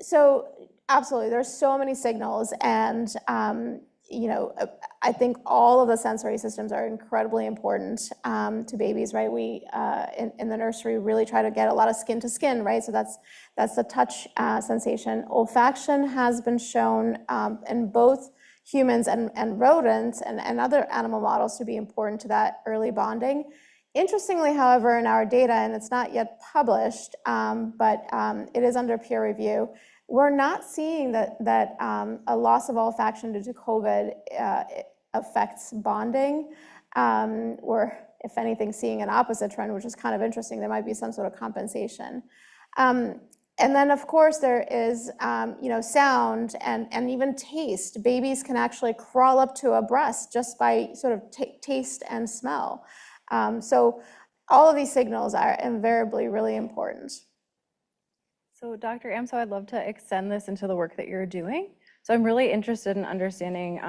So absolutely, there's so many signals, and I think all of the sensory systems are incredibly important to babies, right? We, in the nursery, really try to get a lot of skin to skin, right? So that's the touch sensation. Olfaction has been shown in both humans and rodents and other animal models to be important to that early bonding. Interestingly, however, in our data, and it's not yet published, but it is under peer review, we're not seeing that a loss of olfaction due to COVID affects bonding. We're, if anything, seeing an opposite trend, which is kind of interesting. There might be some sort of compensation. And then, of course, there is sound and even taste. Babies can actually crawl up to a breast just by sort of taste and smell. So all of these signals are invariably really important. So Dr. Amso, I'd love to extend this into the work that you're doing. So I'm really interested in understanding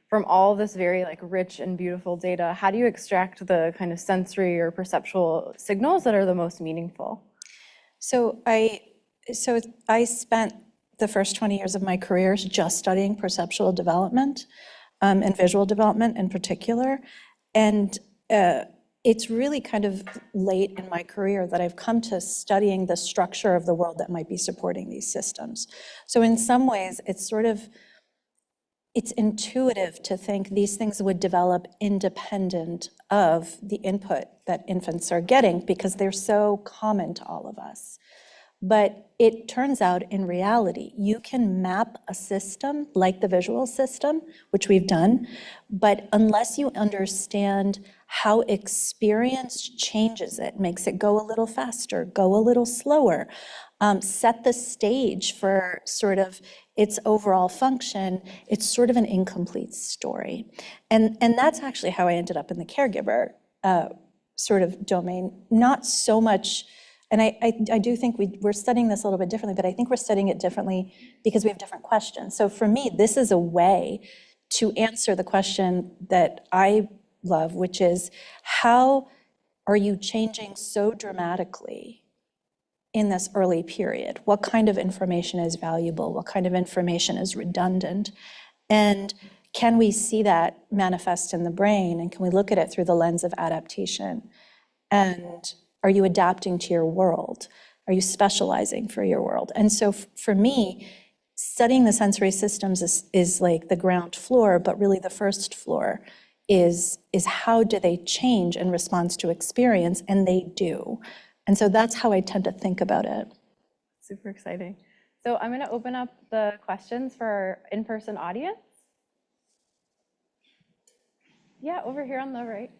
from all this very rich and beautiful data, how do you extract the kind of sensory or perceptual signals that are the most meaningful? So I spent the first 20 years of my career just studying perceptual development and visual development in particular. And it's really kind of late in my career that I've come to studying the structure of the world that might be supporting these systems. So in some ways, it's intuitive to think these things would develop independent of the input that infants are getting because they're so common to all of us. But it turns out in reality, you can map a system like the visual system, which we've done, but unless you understand how experience changes it, makes it go a little faster, go a little slower, set the stage for sort of its overall function, it's sort of an incomplete story. And that's actually how I ended up in the caregiver sort of domain, not so much. And I do think we're studying this a little bit differently, but I think we're studying it differently because we have different questions. So for me, this is a way to answer the question that I love, which is how are you changing so dramatically in this early period? What kind of information is valuable? What kind of information is redundant? And can we see that manifest in the brain? And can we look at it through the lens of adaptation? And are you adapting to your world? Are you specializing for your world? And so for me, studying the sensory systems is like the ground floor, but really the first floor is how do they change in response to experience? And they do. And so that's how I tend to think about it. Super exciting. So I'm going to open up the questions for our in-person audience. Yeah, over here on the right.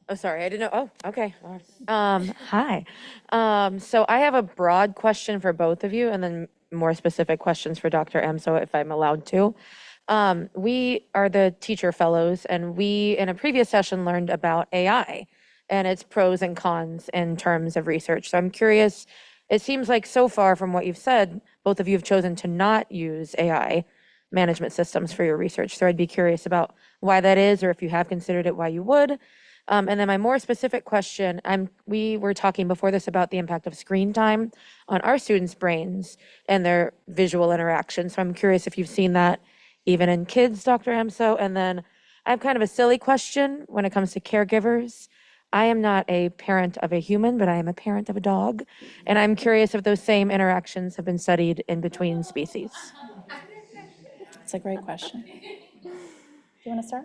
Oh, sorry, I didn't know. Oh, okay. Hi. So I have a broad question for both of you and then more specific questions for Dr. Amso, if I'm allowed to. We are the teacher fellows, and we, in a previous session, learned about AI and its pros and cons in terms of research. So I'm curious, it seems like so far from what you've said, both of you have chosen to not use AI management systems for your research. So I'd be curious about why that is, or if you have considered it, why you would. And then my more specific question, we were talking before this about the impact of screen time on our students' brains and their visual interaction. So I'm curious if you've seen that even in kids, Dr. Amso. And then I have kind of a silly question when it comes to caregivers. I am not a parent of a human, but I am a parent of a dog. And I'm curious if those same interactions have been studied in between species. It's a great question. Do you want to start?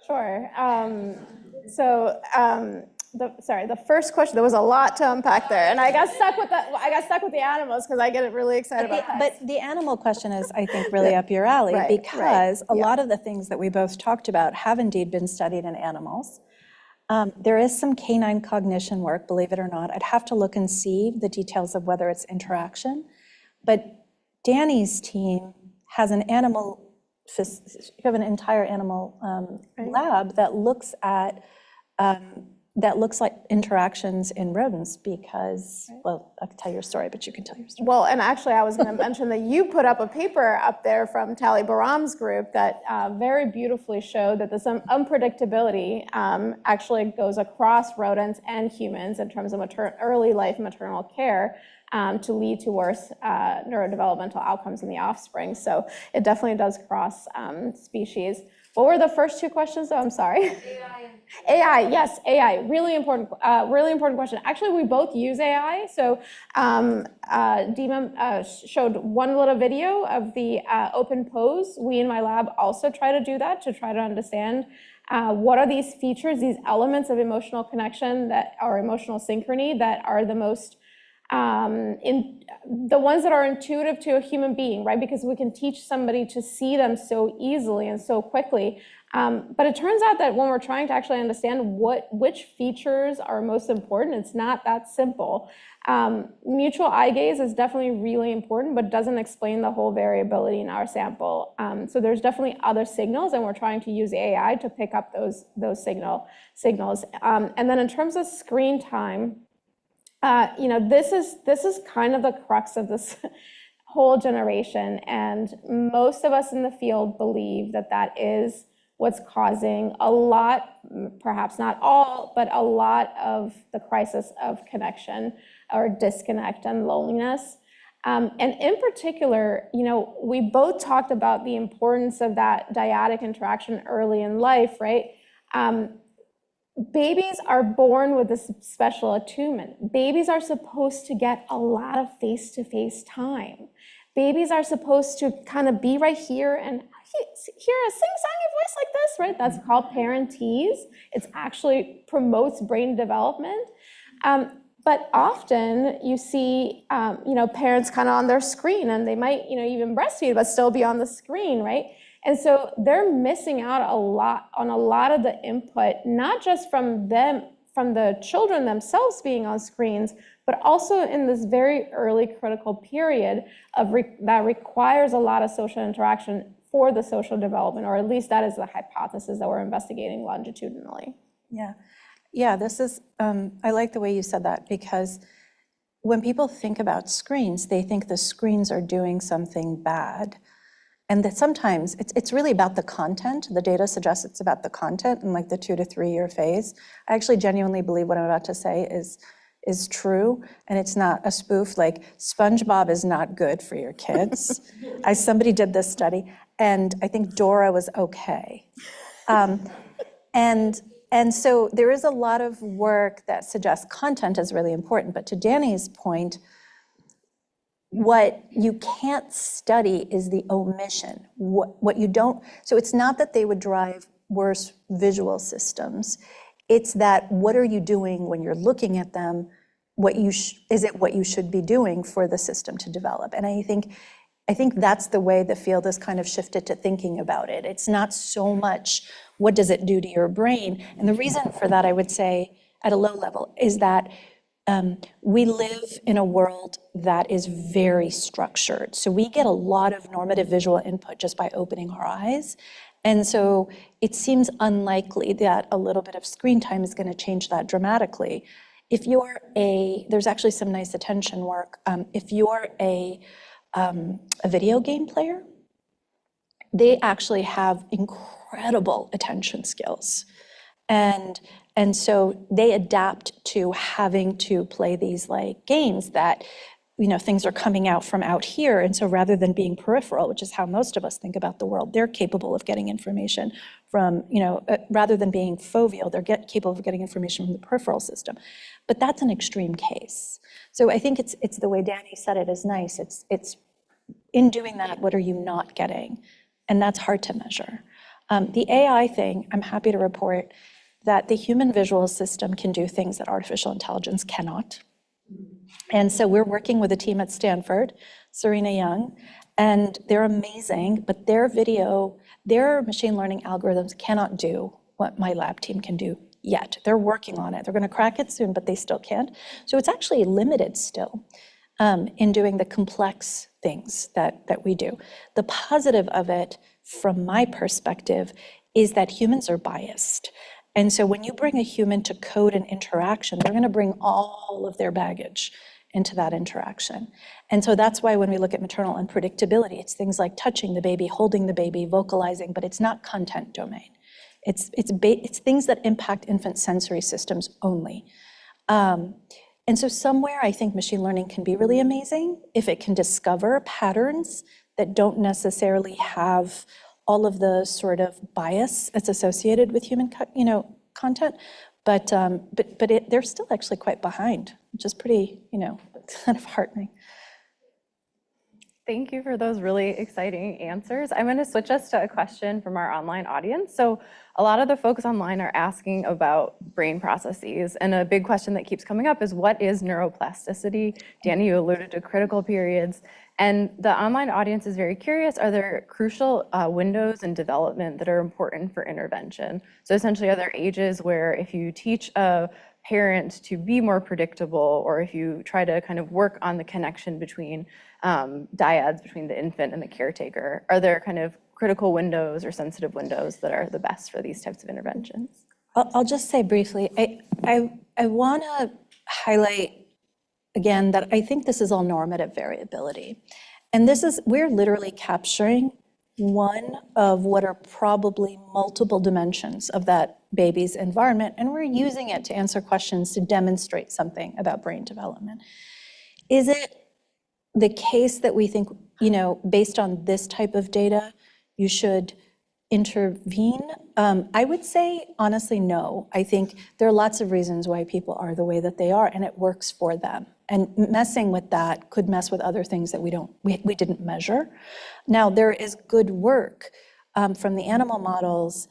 Sure. The first question, there was a lot to unpack there, and I got stuck with the animals because I get really excited about pets. But the animal question is, I think, really up your alley because a lot of the things that we both talked about have indeed been studied in animals. There is some canine cognition work, believe it or not. I'd have to look and see the details of whether it's interaction. But Dani's team has an entire animal lab that looks at like interactions in rodents because, well, I can tell your story, but you can tell your story. Well, and actually I was going to mention that you put up a paper up there from Tali Baram's group that very beautifully showed that this unpredictability actually goes across rodents and humans in terms of early life maternal care. to lead to worse neurodevelopmental outcomes in the offspring. So it definitely does cross species. What were the first two questions, though? I'm sorry. AI, yes, AI, really important question. Actually, we both use AI. So Dima showed one little video of the open pose. We in my lab also try to do that to try to understand what are these features, these elements of emotional connection that are emotional synchrony that are the most the ones that are intuitive to a human being, right? Because we can teach somebody to see them so easily and so quickly. But it turns out that when we're trying to actually understand which features are most important, it's not that simple. Mutual eye gaze is definitely really important, but doesn't explain the whole variability in our sample. So there's definitely other signals, and we're trying to use AI to pick up those signals. And then in terms of screen time, this is kind of the crux of this whole generation, and most of us in the field believe that that is what's causing a lot, perhaps not all, but a lot of the crisis of connection or disconnect and loneliness. And in particular, we both talked about the importance of that dyadic interaction early in life, right? Babies are born with this special attunement. Babies are supposed to get a lot of face-to-face time. Babies are supposed to kind of be right here and hear a sing-songy voice like this, right? That's called parentese. It actually promotes brain development. But often you see, parents kind of on their screen, and they might, even breastfeed, but still be on the screen, right? And so they're missing out on a lot of the input, not just from the children themselves being on screens, but also in this very early critical period that requires a lot of social interaction for the social development, or at least that is the hypothesis that we're investigating longitudinally. Yeah, this is, I like the way you said that, because when people think about screens, they think the screens are doing something bad. And that sometimes it's really about the content. The data suggests it's about the content in like the 2 to 3 year phase. I actually genuinely believe what I'm about to say is true, and it's not a spoof. Like, SpongeBob is not good for your kids. Somebody did this study, and I think Dora was okay. And so there is a lot of work that suggests content is really important. But to Dani's point, what you can't study is the omission. What you don't, so it's not that they would drive worse visual systems. It's that what are you doing when you're looking at them? Is it what you should be doing for the system to develop? And I think that's the way the field has kind of shifted to thinking about it. It's not so much what does it do to your brain? And the reason for that, I would say, at a low level, is that we live in a world that is very structured. So we get a lot of normative visual input just by opening our eyes. And so it seems unlikely that a little bit of screen time is going to change that dramatically. There's actually some nice attention work. If you're a video game player, they actually have incredible attention skills. And so they adapt to having to play these like games that, things are coming out from out here. And so rather than being peripheral, which is how most of us think about the world, they're capable of getting information from, rather than being foveal, they're capable of getting information from the peripheral system. But that's an extreme case. So I think it's the way Dani said it is nice. It's in doing that, what are you not getting? And that's hard to measure. The AI thing, I'm happy to report that the human visual system can do things that artificial intelligence cannot. And so we're working with a team at Stanford, Serena Young, and they're amazing, but their machine learning algorithms cannot do what my lab team can do yet. They're working on it. They're going to crack it soon, but they still can't. So it's actually limited still in doing the complex things that we do. The positive of it, from my perspective, is that humans are biased. And so when you bring a human to code an interaction, they're going to bring all of their baggage into that interaction. And so that's why when we look at maternal unpredictability, it's things like touching the baby, holding the baby, vocalizing, but it's not content domain. It's things that impact infant sensory systems only. And so somewhere I think machine learning can be really amazing if it can discover patterns that don't necessarily have all of the sort of bias that's associated with human, content. But they're still actually quite behind, which is pretty, kind of heartening. Thank you for those really exciting answers. I'm going to switch us to a question from our online audience. So a lot of the folks online are asking about brain processes, and a big question that keeps coming up is, what is neuroplasticity? Dani, you alluded to critical periods, and the online audience is very curious. Are there crucial windows in development that are important for intervention? So essentially, are there ages where if you teach a parent to be more predictable, or if you try to kind of work on the connection between dyads between the infant and the caretaker, are there kind of critical windows or sensitive windows that are the best for these types of interventions? I'll just say briefly, I want to highlight again that I think this is all normative variability. And we're literally capturing one of what are probably multiple dimensions of that baby's environment, and we're using it to answer questions to demonstrate something about brain development. Is it the case that we think, based on this type of data, you should intervene? I would say, honestly, no. I think there are lots of reasons why people are the way that they are, and it works for them. And messing with that could mess with other things that we didn't measure. Now, there is good work from the animal models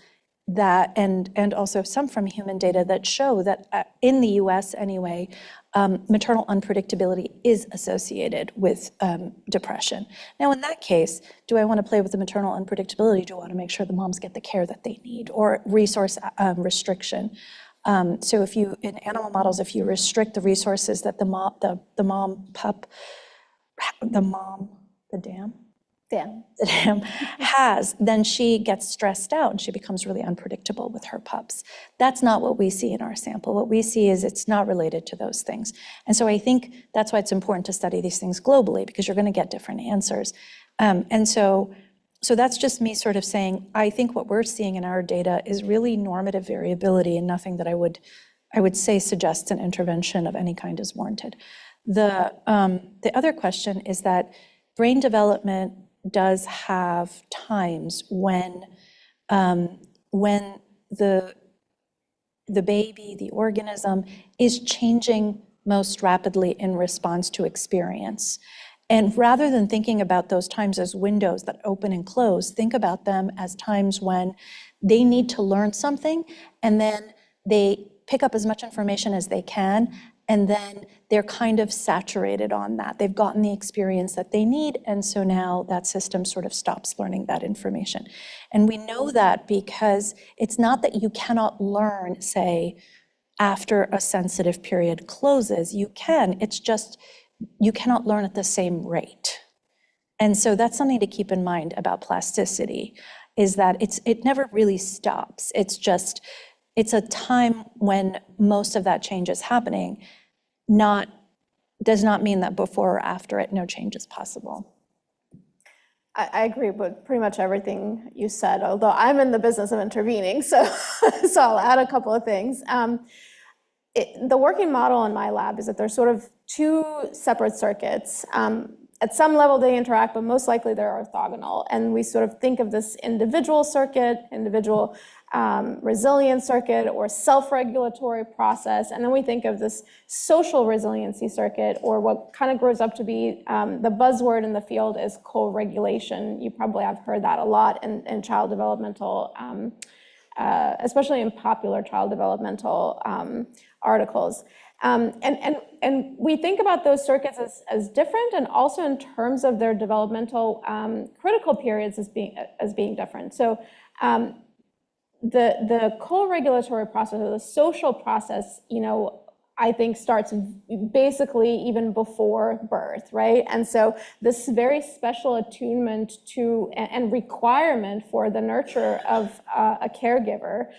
that, and also some from human data that show that in the US anyway, maternal unpredictability is associated with depression. Now, in that case, do I want to play with the maternal unpredictability? Do I want to make sure the moms get the care that they need, or resource restriction? So in animal models, if you restrict the resources that the dam has, then she gets stressed out and she becomes really unpredictable with her pups. That's not what we see in our sample. What we see is it's not related to those things. And so I think that's why it's important to study these things globally, because you're going to get different answers. And so that's just me sort of saying, I think what we're seeing in our data is really normative variability, and nothing that I would say suggests an intervention of any kind is warranted. The other question is that brain development does have times when the baby, the organism, is changing most rapidly in response to experience. And rather than thinking about those times as windows that open and close, think about them as times when they need to learn something, and then they pick up as much information as they can, and then they're kind of saturated on that. They've gotten the experience that they need, and so now that system sort of stops learning that information. And we know that because it's not that you cannot learn, say, after a sensitive period closes. You can, it's just you cannot learn at the same rate. And so that's something to keep in mind about plasticity, is that it never really stops. It's a time when most of that change is happening. Does not mean that before or after it, no change is possible. I agree with pretty much everything you said, although I'm in the business of intervening, so I'll add a couple of things. The working model in my lab is that there's sort of two separate circuits. At some level they interact, but most likely they're orthogonal. And we sort of think of this individual circuit, individual resilience circuit, or self-regulatory process. And then we think of this social resiliency circuit, or what kind of grows up to be the buzzword in the field is co-regulation. You probably have heard that a lot in child developmental, especially in popular child developmental articles. And we think about those circuits as different, and also in terms of their developmental critical periods as being different. So the co-regulatory process, or the social process, I think starts basically even before birth, right? And so this very special attunement to and requirement for the nurture of a caregiver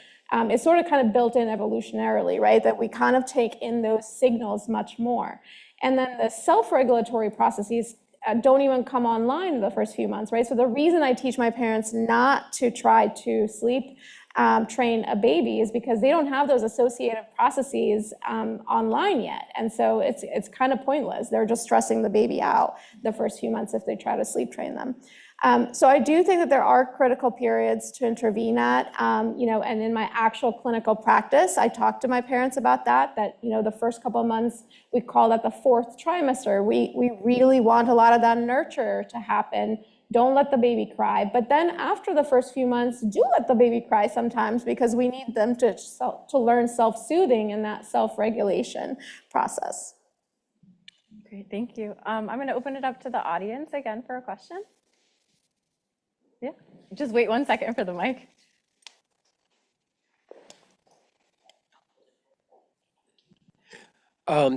is sort of kind of built in evolutionarily, right? That we kind of take in those signals much more. And then the self-regulatory processes don't even come online the first few months, right? So the reason I teach my parents not to try to sleep train a baby is because they don't have those associative processes online yet. And so it's kind of pointless. They're just stressing the baby out the first few months if they try to sleep train them. So I do think that there are critical periods to intervene at, and in my actual clinical practice, I talk to my parents about that, the first couple of months, we call that the fourth trimester. We really want a lot of that nurture to happen. Don't let the baby cry. But then after the first few months, do let the baby cry sometimes because we need them to learn self-soothing and that self-regulation process. Great, thank you. I'm going to open it up to the audience again for a question. Yeah, just wait 1 second for the mic.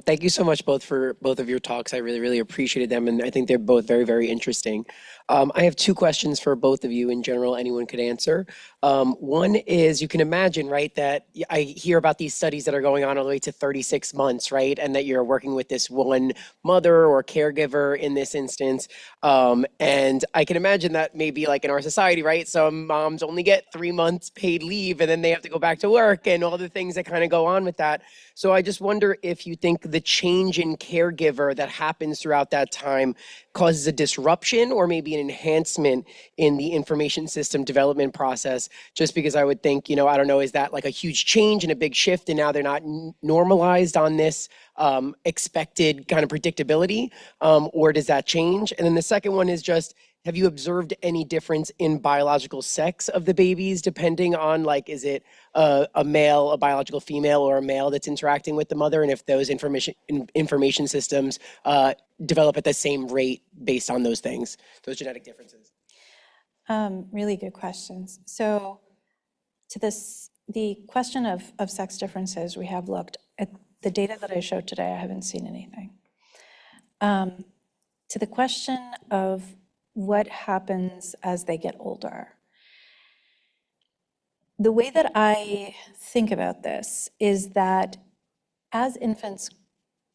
Thank you so much for both of your talks. I really, really appreciated them, and I think they're both very, very interesting. I have two questions for both of you in general, anyone could answer. One is, you can imagine, right, that I hear about these studies that are going on all the way to 36 months, right, and that you're working with this one mother or caregiver in this instance. And I can imagine that maybe like in our society, right, some moms only get 3 months paid leave, and then they have to go back to work and all the things that kind of go on with that. So I just wonder if you think the change in caregiver that happens throughout that time causes a disruption or maybe an enhancement in the information system development process, just because I would think, I don't know, is that like a huge change and a big shift and now they're not normalized on this expected kind of predictability, or does that change? And then the second one is just, have you observed any difference in biological sex of the babies depending on, like, is it a male, a biological female, or a male that's interacting with the mother, and if those information systems develop at the same rate based on those things, those genetic differences? Really good questions. So to the question of sex differences, we have looked at the data that I showed today. I haven't seen anything. To the question of what happens as they get older, the way that I think about this is that as infants,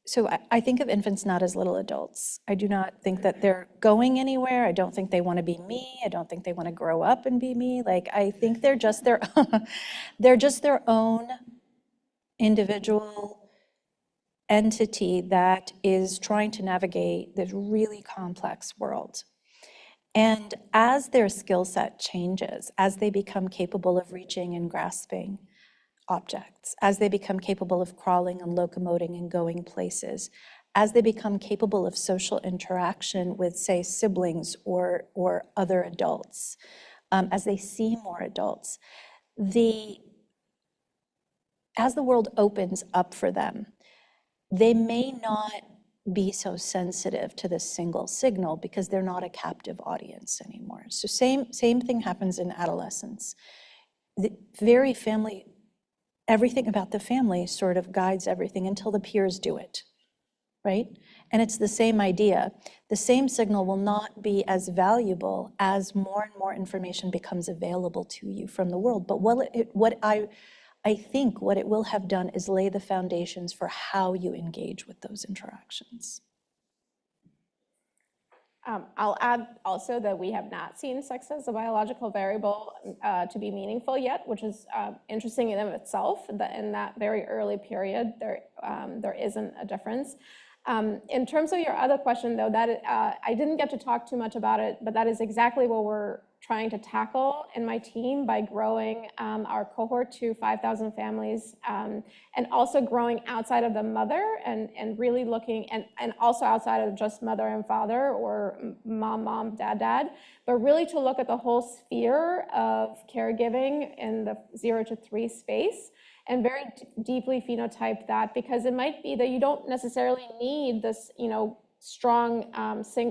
so I think of infants not as little adults. I do not think that they're going anywhere. I don't think they want to be me. I don't think they want to grow up and be me. Like, I think they're just they're just their own individual entity that is trying to navigate this really complex world. And as their skill set changes, as they become capable of reaching and grasping objects, as they become capable of crawling and locomoting and going places, as they become capable of social interaction with, say, siblings or other adults, as they see more adults, as the world opens up for them, they may not be so sensitive to this single signal because they're not a captive audience anymore. So same thing happens in adolescence. The very family, everything about the family sort of guides everything until the peers do it, right? And it's the same idea. The same signal will not be as valuable as more and more information becomes available to you from the world. But I think what it will have done is lay the foundations for how you engage with those interactions. I'll add also that we have not seen sex as a biological variable to be meaningful yet, which is interesting in and of itself. That in that very early period, there isn't a difference. In terms of your other question, though, that I didn't get to talk too much about it, but that is exactly what we're trying to tackle in my team by growing our cohort to 5,000 families, and also growing outside of the mother and really looking, and also outside of just mother and father or mom, dad, but really to look at the whole sphere of caregiving in the 0 to 3 space, and very deeply phenotype that, because it might be that you don't necessarily need this, strong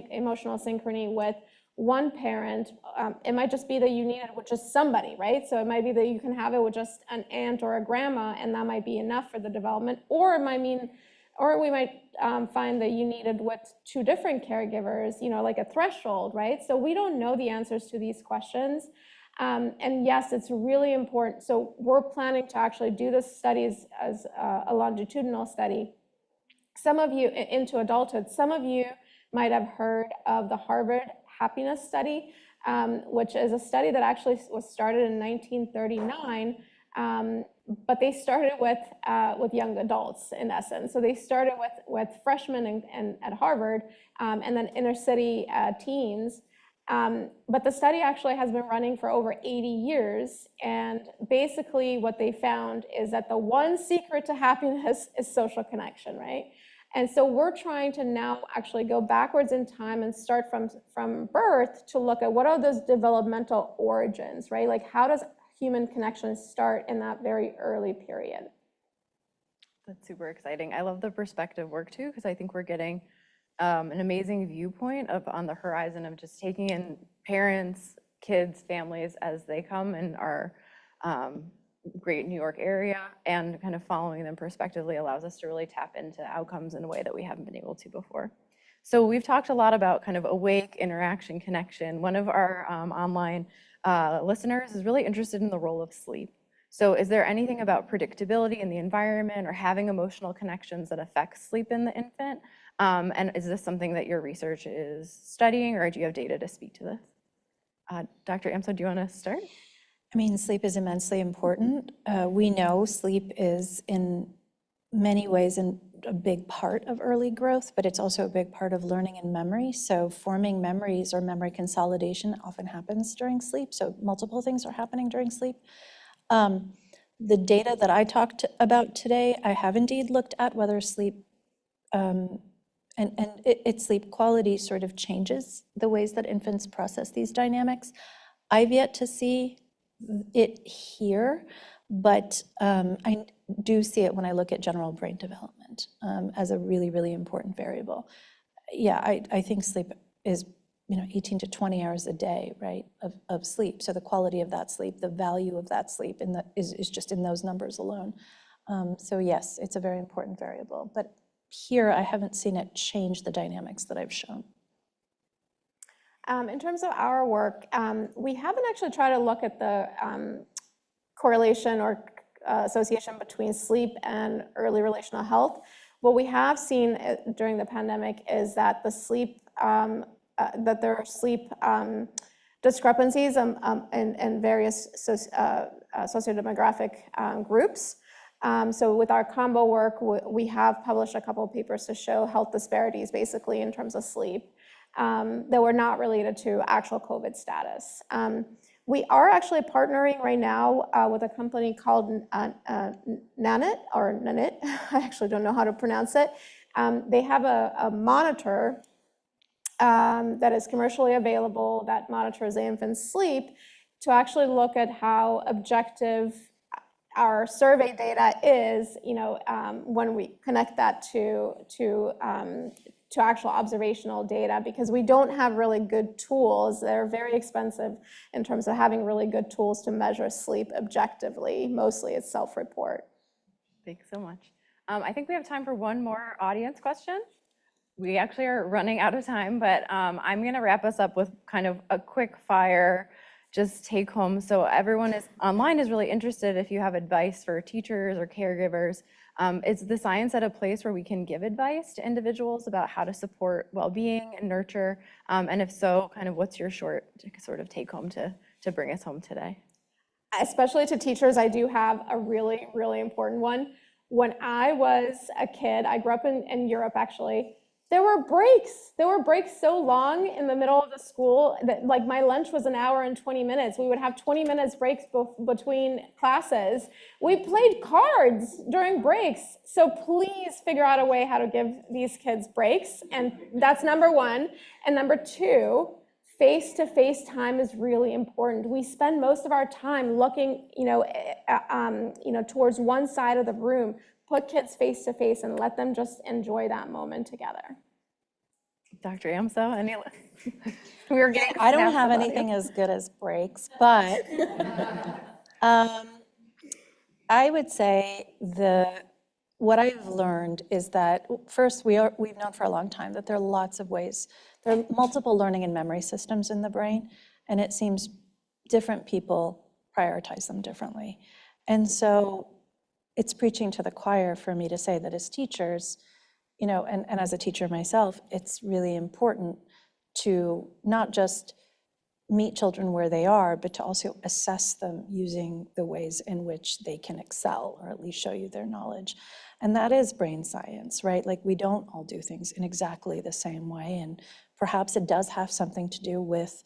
emotional synchrony with one parent. It might just be that you need it with just somebody, right? So it might be that you can have it with just an aunt or a grandma, and that might be enough for the development. Or it might mean, or we might find that you need it with 2 different caregivers, like a threshold, right? So we don't know the answers to these questions. And yes, it's really important. So we're planning to actually do this studies as a longitudinal study. Some of you into adulthood, some of you might have heard of the Harvard Happiness Study, which is a study that actually was started in 1939, but they started with young adults in essence. So they started with freshmen at Harvard, and then inner city teens. But the study actually has been running for over 80 years. And basically what they found is that the one secret to happiness is social connection, right? And so we're trying to now actually go backwards in time and start from birth to look at what are those developmental origins, right? Like how does human connection start in that very early period? That's super exciting. I love the perspective work too, because I think we're getting an amazing viewpoint on the horizon of just taking in parents, kids, families as they come in our great New York area, and kind of following them prospectively allows us to really tap into outcomes in a way that we haven't been able to before. So we've talked a lot about kind of awake, interaction, connection. One of our online listeners is really interested in the role of sleep. So is there anything about predictability in the environment or having emotional connections that affects sleep in the infant? And is this something that your research is studying, or do you have data to speak to this? Dr. Amso, do you want to start? I mean, sleep is immensely important. We know sleep is in many ways a big part of early growth, but it's also a big part of learning and memory. So forming memories or memory consolidation often happens during sleep. So multiple things are happening during sleep. The data that I talked about today, I have indeed looked at whether sleep and its sleep quality sort of changes the ways that infants process these dynamics. I've yet to see it here, but I do see it when I look at general brain development as a really, really important variable. Yeah, I think sleep is 18 to 20 hours a day, right, of sleep. So the quality of that sleep, the value of that sleep is just in those numbers alone. So yes, it's a very important variable. But here, I haven't seen it change the dynamics that I've shown. In terms of our work, we haven't actually tried to look at the correlation or association between sleep and early relational health. What we have seen during the pandemic is that that there are sleep discrepancies in various sociodemographic groups. So with our combo work, we have published a couple of papers to show health disparities basically in terms of sleep that were not related to actual COVID status. We are actually partnering right now with a company called Nanit, I actually don't know how to pronounce it. They have a monitor that is commercially available that monitors the infant's sleep to actually look at how objective our survey data is, when we connect that to actual observational data, because we don't have really good tools. They're very expensive in terms of having really good tools to measure sleep objectively. Mostly it's self-report. Thanks so much. I think we have time for one more audience question. We actually are running out of time, but I'm going to wrap us up with kind of a quick fire, just take home. So everyone online is really interested if you have advice for teachers or caregivers. Is the science at a place where we can give advice to individuals about how to support well-being and nurture? And if so, kind of what's your short sort of take home to bring us home today? Especially to teachers, I do have a really, really important one. When I was a kid, I grew up in Europe actually, there were breaks. There were breaks so long in the middle of the school that like my lunch was an hour and 20 minutes. We would have 20 minutes breaks between classes. We played cards during breaks. So please figure out a way how to give these kids breaks. And that's number one. And number two, face-to-face time is really important. We spend most of our time looking, towards one side of the room. Put kids face-to-face and let them just enjoy that moment together. Dr. Amso, we were getting. I don't have anything as good as breaks, but I would say what I've learned is that first we've known for a long time that there are lots of ways. There are multiple learning and memory systems in the brain, and it seems different people prioritize them differently. And so it's preaching to the choir for me to say that as teachers, you know, and as a teacher myself, it's really important to not just meet children where they are, but to also assess them using the ways in which they can excel, or at least show you their knowledge. And that is brain science, right? Like, we don't all do things in exactly the same way, and perhaps it does have something to do with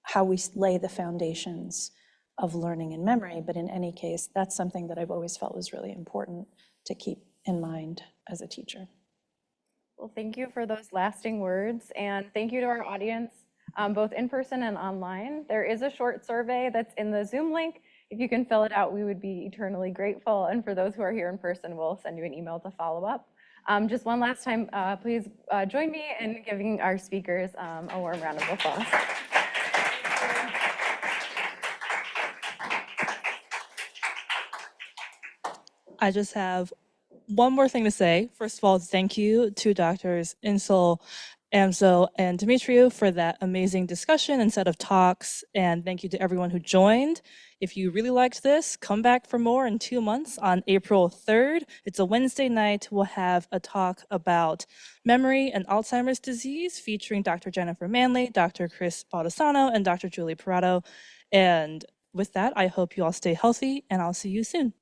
how we lay the foundations of learning and memory, but in any case, that's something that I've always felt was really important to keep in mind as a teacher. Well, thank you for those lasting words, and thank you to our audience, both in person and online. There is a short survey that's in the Zoom link. If you can fill it out, we would be eternally grateful. And for those who are here in person, we'll send you an email to follow up. Just one last time, please join me in giving our speakers a warm round of applause. I just have one more thing to say. First of all, thank you to Doctors Amso and Demetrio for that amazing discussion and set of talks. And thank you to everyone who joined. If you really liked this, come back for more in 2 months on April 3rd. It's a Wednesday night. We'll have a talk about memory and Alzheimer's disease featuring Dr. Jennifer Manley, Dr. Chris Baldessano, and Dr. Julie Parado. And with that, I hope you all stay healthy, and I'll see you soon.